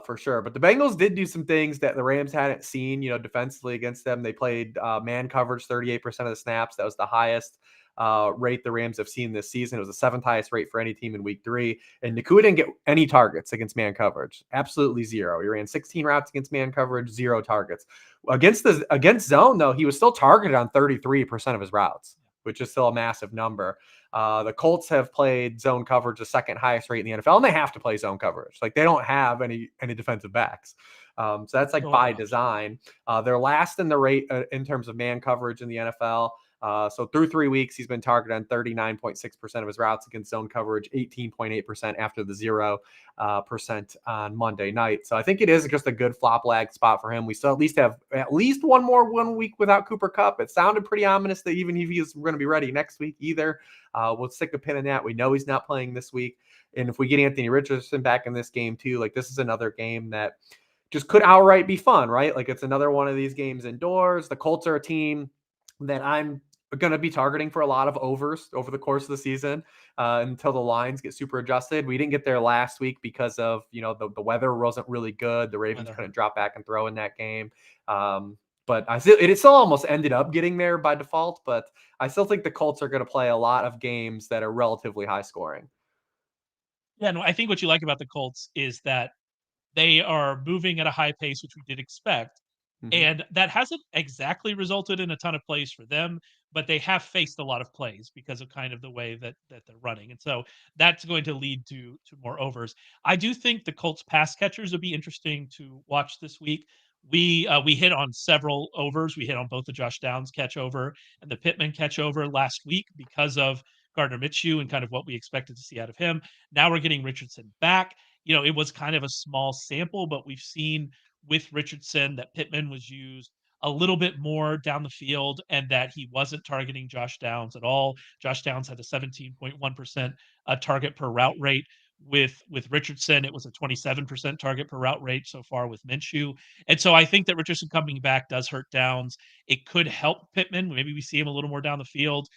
For sure. But the Bengals did do some things that the Rams hadn't seen, defensively against them. They played man coverage 38% of the snaps. That was the highest rate the Rams have seen this season. It was the seventh highest rate for any team in week 3. And Nakua didn't get any targets against man coverage. Absolutely zero. He ran 16 routes against man coverage, 0 targets. Against zone, though, he was still targeted on 33% of his routes, which is still a massive number. The Colts have played zone coverage the second highest rate in the NFL, and they have to play zone coverage. Like, they don't have any defensive backs. So that's like by design. They're last in the rate in terms of man coverage in the NFL. So through 3 weeks, he's been targeted on 39.6% of his routes against zone coverage, 18.8% after the 0% on Monday night. So I think it is just a good flop lag spot for him. We still at least have at least one week without Cooper Kupp. It sounded pretty ominous that even if he's going to be ready next week either, we'll stick a pin in that. We know he's not playing this week. And if we get Anthony Richardson back in this game too, like this is another game that just could outright be fun, right? Like it's another one of these games indoors. The Colts are a team that I'm going to be targeting for a lot of overs over the course of the season until the lines get super adjusted. We didn't get there last week because of, the weather wasn't really good. The Ravens couldn't drop back and throw in that game. But it still almost ended up getting there by default, but I still think the Colts are going to play a lot of games that are relatively high scoring. Yeah, no, I think what you like about the Colts is that they are moving at a high pace, which we did expect. And that hasn't exactly resulted in a ton of plays for them, but they have faced a lot of plays because of kind of the way that they're running. And so that's going to lead to more overs. I do think the Colts pass catchers will be interesting to watch this week. We hit on several overs. We hit on both the Josh Downs catch over and the Pittman catch over last week because of Gardner Minshew and kind of what we expected to see out of him. Now we're getting Richardson back. It was kind of a small sample, but we've seen with Richardson that Pittman was used a little bit more down the field and that he wasn't targeting Josh Downs at all. Josh Downs had a 17.1% target per route rate. With Richardson, it was a 27% target per route rate so far with Minshew. And so I think that Richardson coming back does hurt Downs. It could help Pittman. Maybe we see him a little more down the field.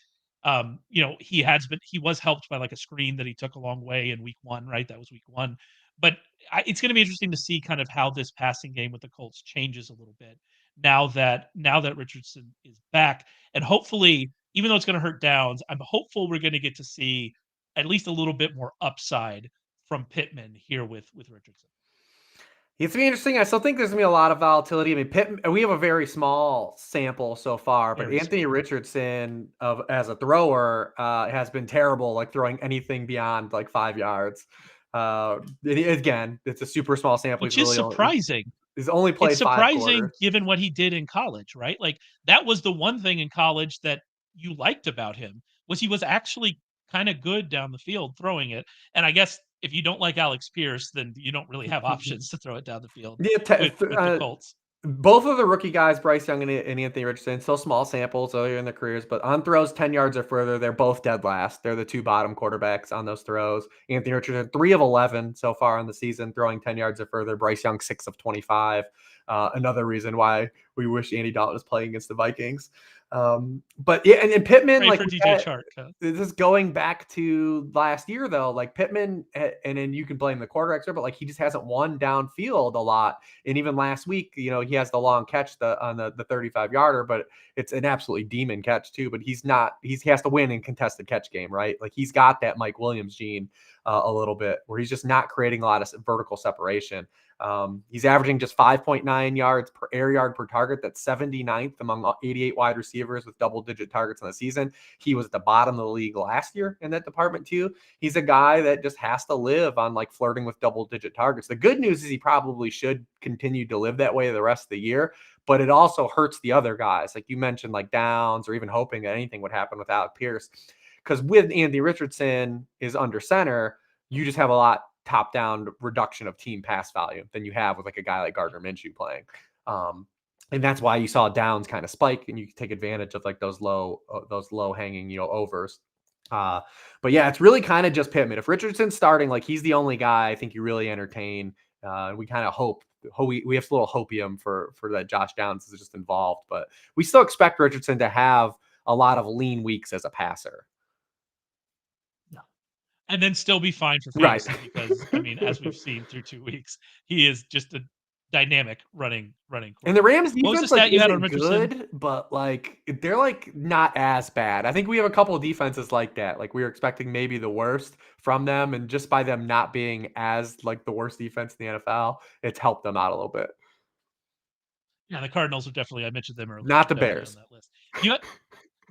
He was helped by like a screen that he took a long way in week 1, right? That was week 1. But it's going to be interesting to see kind of how this passing game with the Colts changes a little bit now that Richardson is back, and hopefully, even though it's going to hurt Downs, I'm hopeful we're going to get to see at least a little bit more upside from Pittman here with Richardson. It's gonna be interesting. I still think there's gonna be a lot of volatility. I mean, we have a very small sample so far, but Very Anthony small. Richardson as a thrower has been terrible, like throwing anything beyond like 5 yards. Again, it's a super small sample. Which is surprising. He's only It's played 5 quarters. surprising given what he did in college, right? Like, that was the one thing in college that you liked about him, was he was actually kinda good down the field throwing it, and I guess if you don't like Alex Pierce, then you don't really have options to throw it down the field Yeah, with the Colts. both of the rookie guys, Bryce Young and Anthony Richardson, still small samples earlier in their careers, but on throws 10 yards or further, they're both dead last. They're the 2 bottom quarterbacks on those throws. Anthony Richardson, 3 of 11 so far on the season, throwing 10 yards or further. Bryce Young, 6 of 25. Another reason why we wish Andy Dalton was playing against the Vikings. But yeah, and Pittman, Pray like for DJ Chark, huh? this is going back to last year though, like Pittman, and then you can blame the quarterbacks, but like he just hasn't won downfield a lot. And even last week, he has the long catch on the 35 yarder, but it's an absolutely demon catch too. But he has to win in contested catch game, right? Like he's got that Mike Williams gene a little bit, where he's just not creating a lot of vertical separation. He's averaging just 5.9 yards per air yard per target. That's 79th among 88 wide receivers with double-digit targets on the season. He was at the bottom of the league last year in that department too. He's a guy that just has to live on like flirting with double-digit targets. The good news is he probably should continue to live that way the rest of the year, but it also hurts the other guys. Like you mentioned, like Downs, or even hoping that anything would happen with Alec Pierce. Because with Andy Richardson is under center, you just have a lot top-down reduction of team pass value than you have with like a guy like Gardner Minshew playing. And that's why you saw Downs kind of spike, and you can take advantage of like those low hanging, overs. But yeah, it's really kind of just Pittman. If Richardson's starting, like he's the only guy I think you really entertain. We kind of we have a little hopium for that Josh Downs is just involved, but we still expect Richardson to have a lot of lean weeks as a passer. And then still be fine for Right. fantasy because, I mean, as we've seen through 2 weeks, he is just a dynamic running And the quarterback. Rams What was the defense, like, stat you had on isn't Richardson? good, but, like, they're, like, not as bad. I think we have a couple of defenses like that. Like, we were expecting maybe the worst from them, and just by them not being as, like, the worst defense in the NFL, it's helped them out a little bit. Yeah, the Cardinals are definitely. I mentioned them earlier. Not They're the definitely on Bears. that list. You know,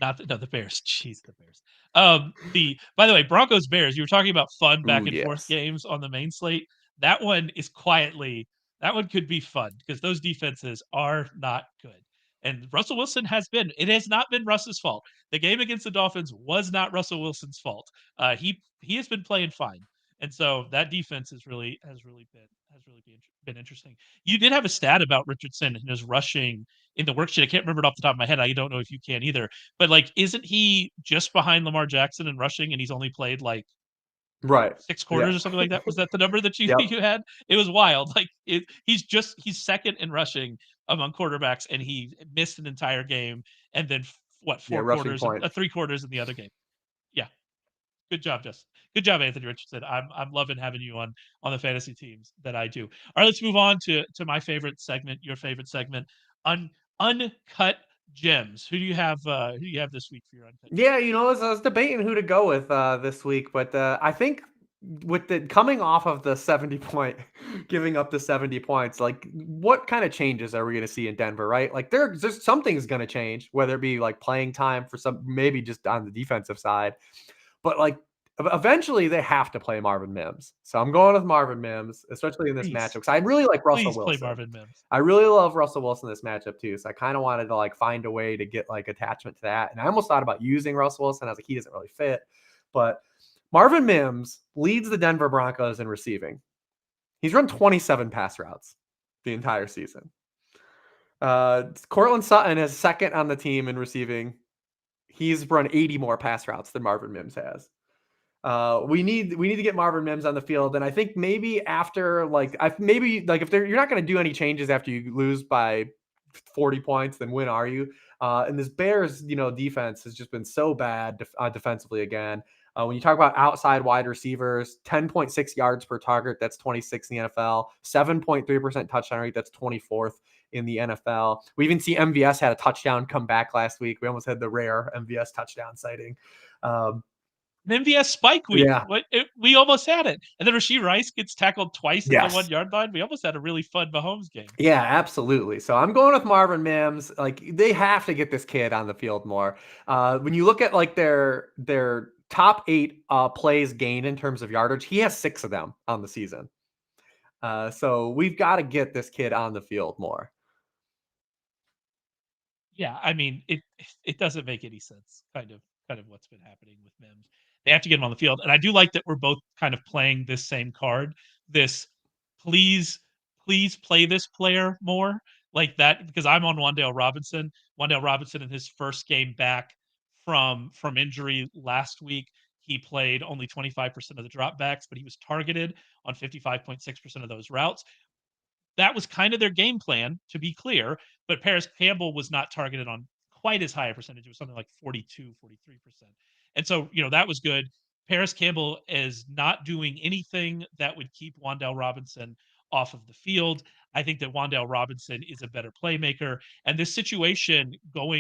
not the, no, the Bears. Jeez, the Bears. The by the way, Broncos Bears. You were talking about fun back Ooh, and forth yes. games on the main slate. That one is quietly. That one could be fun because those defenses are not good. And Russell Wilson has been. It has not been Russ's fault. The game against the Dolphins was not Russell Wilson's fault. He has been playing fine, and so that defense has really been interesting. You did have a stat about Richardson and his rushing in the worksheet. I can't remember it off the top of my head. I don't know if you can either. But like, isn't he just behind Lamar Jackson in rushing, and he's only played like Right. six Yeah. quarters or something like that? Was that the number that you Yep. you had? It was wild. Like he's second in rushing among quarterbacks, and he missed an entire game, and then what Yeah, four rushing quarters, points. 3 quarters in the other game. Yeah, good job, Justin. Good job, Anthony Richardson. I'm loving having you on the fantasy teams that I do. All right, let's move on to my favorite segment, your favorite segment, un uncut gems. Who do you have this week for your uncut Yeah, gems? I was debating who to go with this week, but I think with the coming off of the 70 point, giving up the 70 points, like what kind of changes are we going to see in Denver, right? Like there's something's going to change, whether it be like playing time for some, maybe just on the defensive side, but like eventually they have to play Marvin Mims. So I'm going with Marvin Mims, especially in this matchup, Please, because I really like Russell please play Wilson. Marvin Mims. I really love Russell Wilson in this matchup too. So I kind of wanted to like find a way to get like attachment to that. And I almost thought about using Russell Wilson. I was like, he doesn't really fit. But Marvin Mims leads the Denver Broncos in receiving. He's run 27 pass routes the entire season. Cortland Sutton is second on the team in receiving. He's run 80 more pass routes than Marvin Mims has. We need to get Marvin Mims on the field, and I think maybe after like maybe like if you're not going to do any changes after you lose by 40 points, then when are you? And this Bears defense has just been so bad defensively again. When you talk about outside wide receivers, 10.6 yards per target, that's 26th in the NFL. 7.3% touchdown rate, that's 24th in the NFL. We even see MVS had a touchdown come back last week. We almost had the rare MVS touchdown sighting. Um, An MVS spike week. yeah. We almost had it. And then Rashee Rice gets tackled twice at the Yes. 1 yard line. We almost had a really fun Mahomes game. Yeah, absolutely. So I'm going with Marvin Mims. Like they have to get this kid on the field more. When you look at like their top 8 plays gained in terms of yardage, he has 6 of them on the season. So we've got to get this kid on the field more. Yeah, I mean, it doesn't make any sense, kind of what's been happening with Mims. They have to get him on the field, and I do like that we're both kind of playing this same card. This please, please play this player more like that because I'm on Wan'Dale Robinson. Wan'Dale Robinson in his first game back from injury last week, he played only 25% of the dropbacks, but he was targeted on 55.6% of those routes. That was kind of their game plan, to be clear. But Paris Campbell was not targeted on quite as high a percentage. It was something like 42, 43%. And so, that was good. Paris Campbell is not doing anything that would keep Wan'Dale Robinson off of the field. I think that Wan'Dale Robinson is a better playmaker. And this situation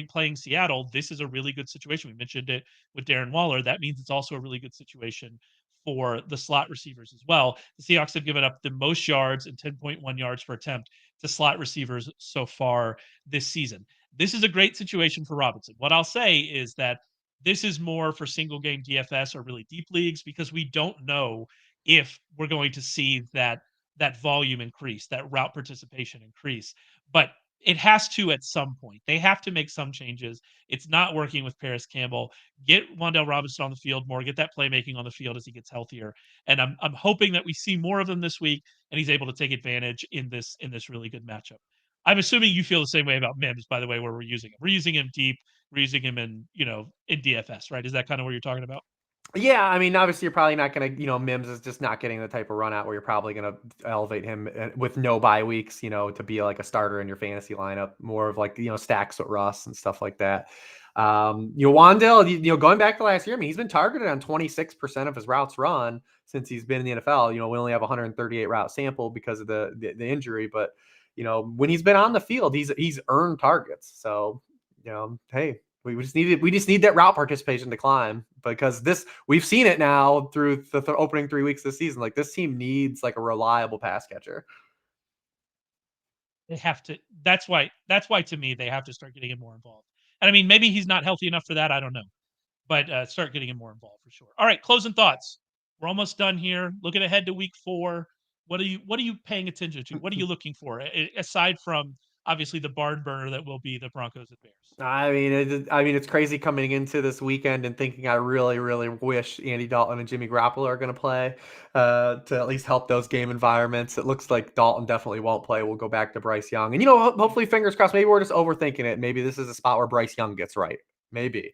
playing Seattle, this is a really good situation. We mentioned it with Darren Waller. That means it's also a really good situation for the slot receivers as well. The Seahawks have given up the most yards and 10.1 yards per attempt to slot receivers so far this season. This is a great situation for Robinson. What I'll say is that this is more for single game DFS or really deep leagues because we don't know if we're going to see that volume increase, that route participation increase. But it has to at some point. They have to make some changes. It's not working with Paris Campbell. Get Wan'Dale Robinson on the field more. Get that playmaking on the field as he gets healthier. And I'm hoping that we see more of them this week, and he's able to take advantage in this really good matchup. I'm assuming you feel the same way about Mims, by the way, where we're using him. We're using him deep. We're using him in DFS, right? Is that kind of what you're talking about? Yeah, I mean, obviously, you're probably not going to, Mims is just not getting the type of run out where you're probably going to elevate him with no bye weeks, to be like a starter in your fantasy lineup, more of like, stacks with Russ and stuff like that. Wan'Dale, going back to last year, I mean, he's been targeted on 26% of his routes run since he's been in the NFL. We only have 138 route sample because of the injury, but when he's been on the field, he's earned targets. So, hey, we just need that route participation to climb, because we've seen it now through the opening 3 weeks of the season. Like, this team needs like a reliable pass catcher. They have to. That's why to me they have to start getting him more involved. And I mean, maybe he's not healthy enough for that. I don't know, but start getting him more involved for sure. All right, closing thoughts. We're almost done here. Looking ahead to week 4. What are you paying attention to? What are you looking for aside from obviously the barn burner that will be the Broncos and Bears? It's crazy coming into this weekend and thinking I really, really wish Andy Dalton and Jimmy Garoppolo are going to play, to at least help those game environments. It looks like Dalton definitely won't play. We'll go back to Bryce Young, and hopefully, fingers crossed. Maybe we're just overthinking it. Maybe this is a spot where Bryce Young gets right. Maybe,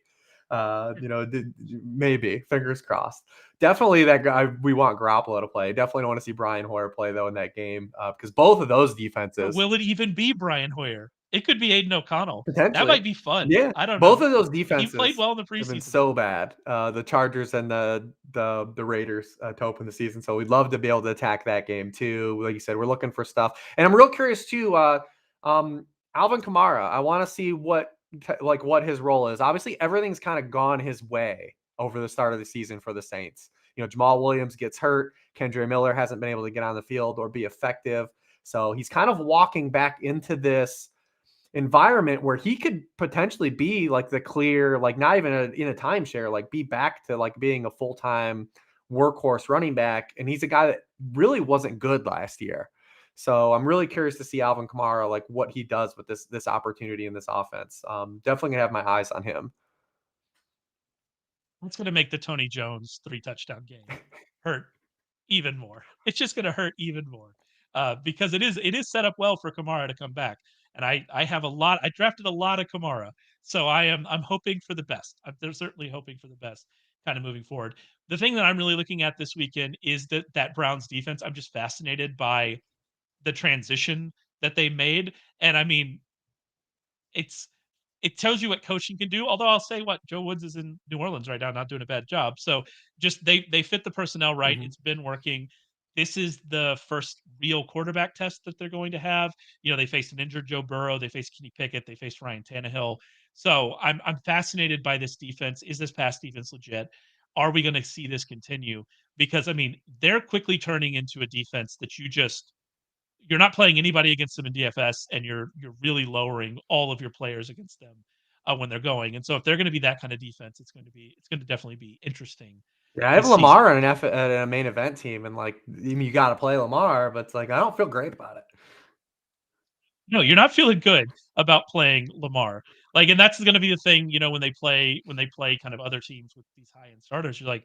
maybe, fingers crossed. Definitely that guy. We want Garoppolo to play. Definitely don't want to see Brian Hoyer play though in that game, because both of those Or defenses. will it even be Brian Hoyer? It could be Aiden O'Connell. That Potentially. might be fun. Yeah. I don't Both know. of those He played defenses well in the have been preseason. so bad, the Chargers and the Raiders, to open the season. So we'd love to be able to attack that game too. Like you said, we're looking for stuff. And I'm real curious too, Alvin Kamara. I want to see what his role is. Obviously, everything's kind of gone his way over the start of the season for the Saints. Jamal Williams gets hurt. Kendre Miller hasn't been able to get on the field or be effective. So he's kind of walking back into this environment where he could potentially be like the clear, like not even in a timeshare, like be back to like being a full-time workhorse running back. And he's a guy that really wasn't good last year. So I'm really curious to see Alvin Kamara, like what he does with this opportunity in this offense. Definitely gonna have my eyes on him. That's going to make the Tony Jones 3-touchdown game hurt even more. It's just going to hurt even more, because it is set up well for Kamara to come back. And I have a lot. I drafted a lot of Kamara, so I'm hoping for the best. They're certainly hoping for the best, kind of moving forward. The thing that I'm really looking at this weekend is that Browns defense. I'm just fascinated by the transition that they made, and I mean, it's it tells you what coaching can do. Although I'll say what Joe Woods is in New Orleans right now, not doing a bad job. So just they fit the personnel right. Mm-hmm. It's been working. This is the first real quarterback test that they're going to have. They faced an injured Joe Burrow. They faced Kenny Pickett. They faced Ryan Tannehill. So I'm fascinated by this defense. Is this pass defense legit? Are we going to see this continue? Because I mean, they're quickly turning into a defense that you're not playing anybody against them in DFS, and you're really lowering all of your players against them when they're going. And so if they're going to be that kind of defense, it's going to definitely be interesting Yeah, I have this season. Lamar on a main event team, and like you got to play Lamar, but it's like I don't feel great about it. No, you're not feeling good about playing Lamar. Like, and that's going to be the thing, when they play kind of other teams with these high end starters. You're like,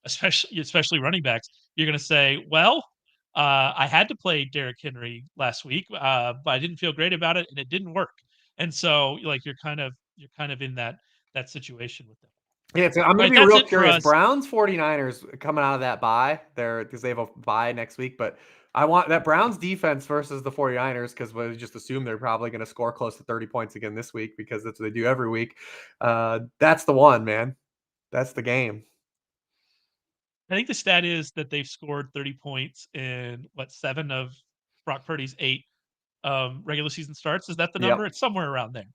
especially running backs, you're going to say, well, I had to play Derrick Henry last week, but I didn't feel great about it, and it didn't work. And so, like, you're kind of in that situation with them. Yeah, I'm All gonna right, be that's real it for curious. us. Browns 49ers coming out of that bye there, because they have a bye next week, but I want that Browns defense versus the 49ers, because we just assume they're probably going to score close to 30 points again this week, because that's what they do every week. That's the one, man. That's the game. I think the stat is that they've scored 30 points in what 7 of Brock Purdy's 8 regular season starts. Is that the number? Yep. It's somewhere around there.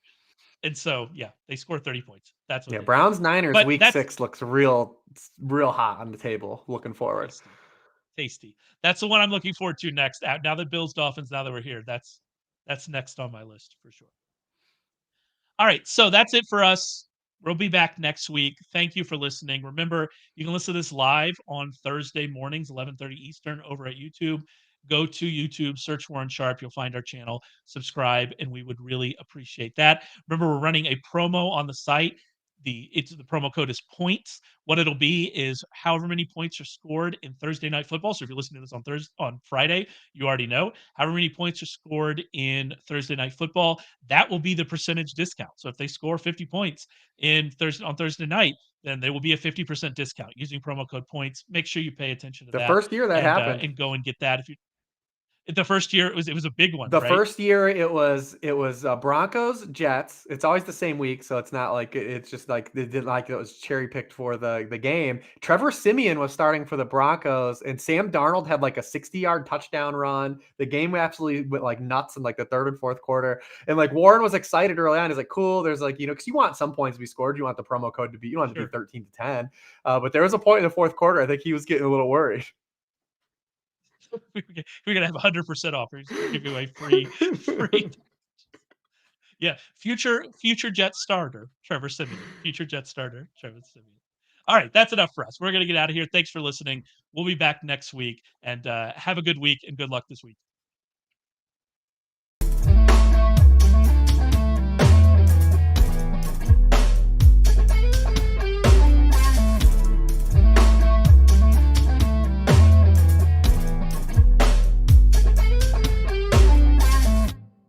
And so, yeah, they score 30 points. That's what Yeah, they do. Browns Niners But week that's 6 looks real hot on the table. Looking forward. tasty, tasty. That's the one I'm looking forward to next. Now that Bills Dolphins, now that we're here, that's next on my list for sure. All right, so that's it for us. We'll be back next week. Thank you for listening. Remember, you can listen to this live on Thursday mornings, 11:30 Eastern, over at YouTube. Go to YouTube, search Warren Sharp. You'll find our channel, subscribe, and we would really appreciate that. Remember, we're running a promo on the site. The promo code is points. What it'll be is however many points are scored in Thursday night football. So if you're listening to this on Friday, you already know however many points are scored in Thursday night football. That will be the percentage discount. So if they score 50 points on Thursday night, then there will be a 50% discount using promo code points. Make sure you pay attention to The that first year that and happened. and go and get that if you The first year it was a big one, The right? first year it was Broncos, Jets. It's always the same week, so it's not like it's just like they did like it was cherry picked for the game. Trevor Siemian was starting for the Broncos, and Sam Darnold had like a 60-yard touchdown run. The game absolutely went like nuts in like the third and fourth quarter. And like Warren was excited early on. He's like, cool. There's like, because you want some points to be scored. You want the promo code to be, you want it to be Sure. 13-10. But there was a point in the fourth quarter. I think he was getting a little worried. We're gonna have 100% offers. Give away free. Yeah, future Jet starter, Trevor Siemian. Future Jet starter, Trevor Siemian. All right, that's enough for us. We're gonna get out of here. Thanks for listening. We'll be back next week, and have a good week and good luck this week.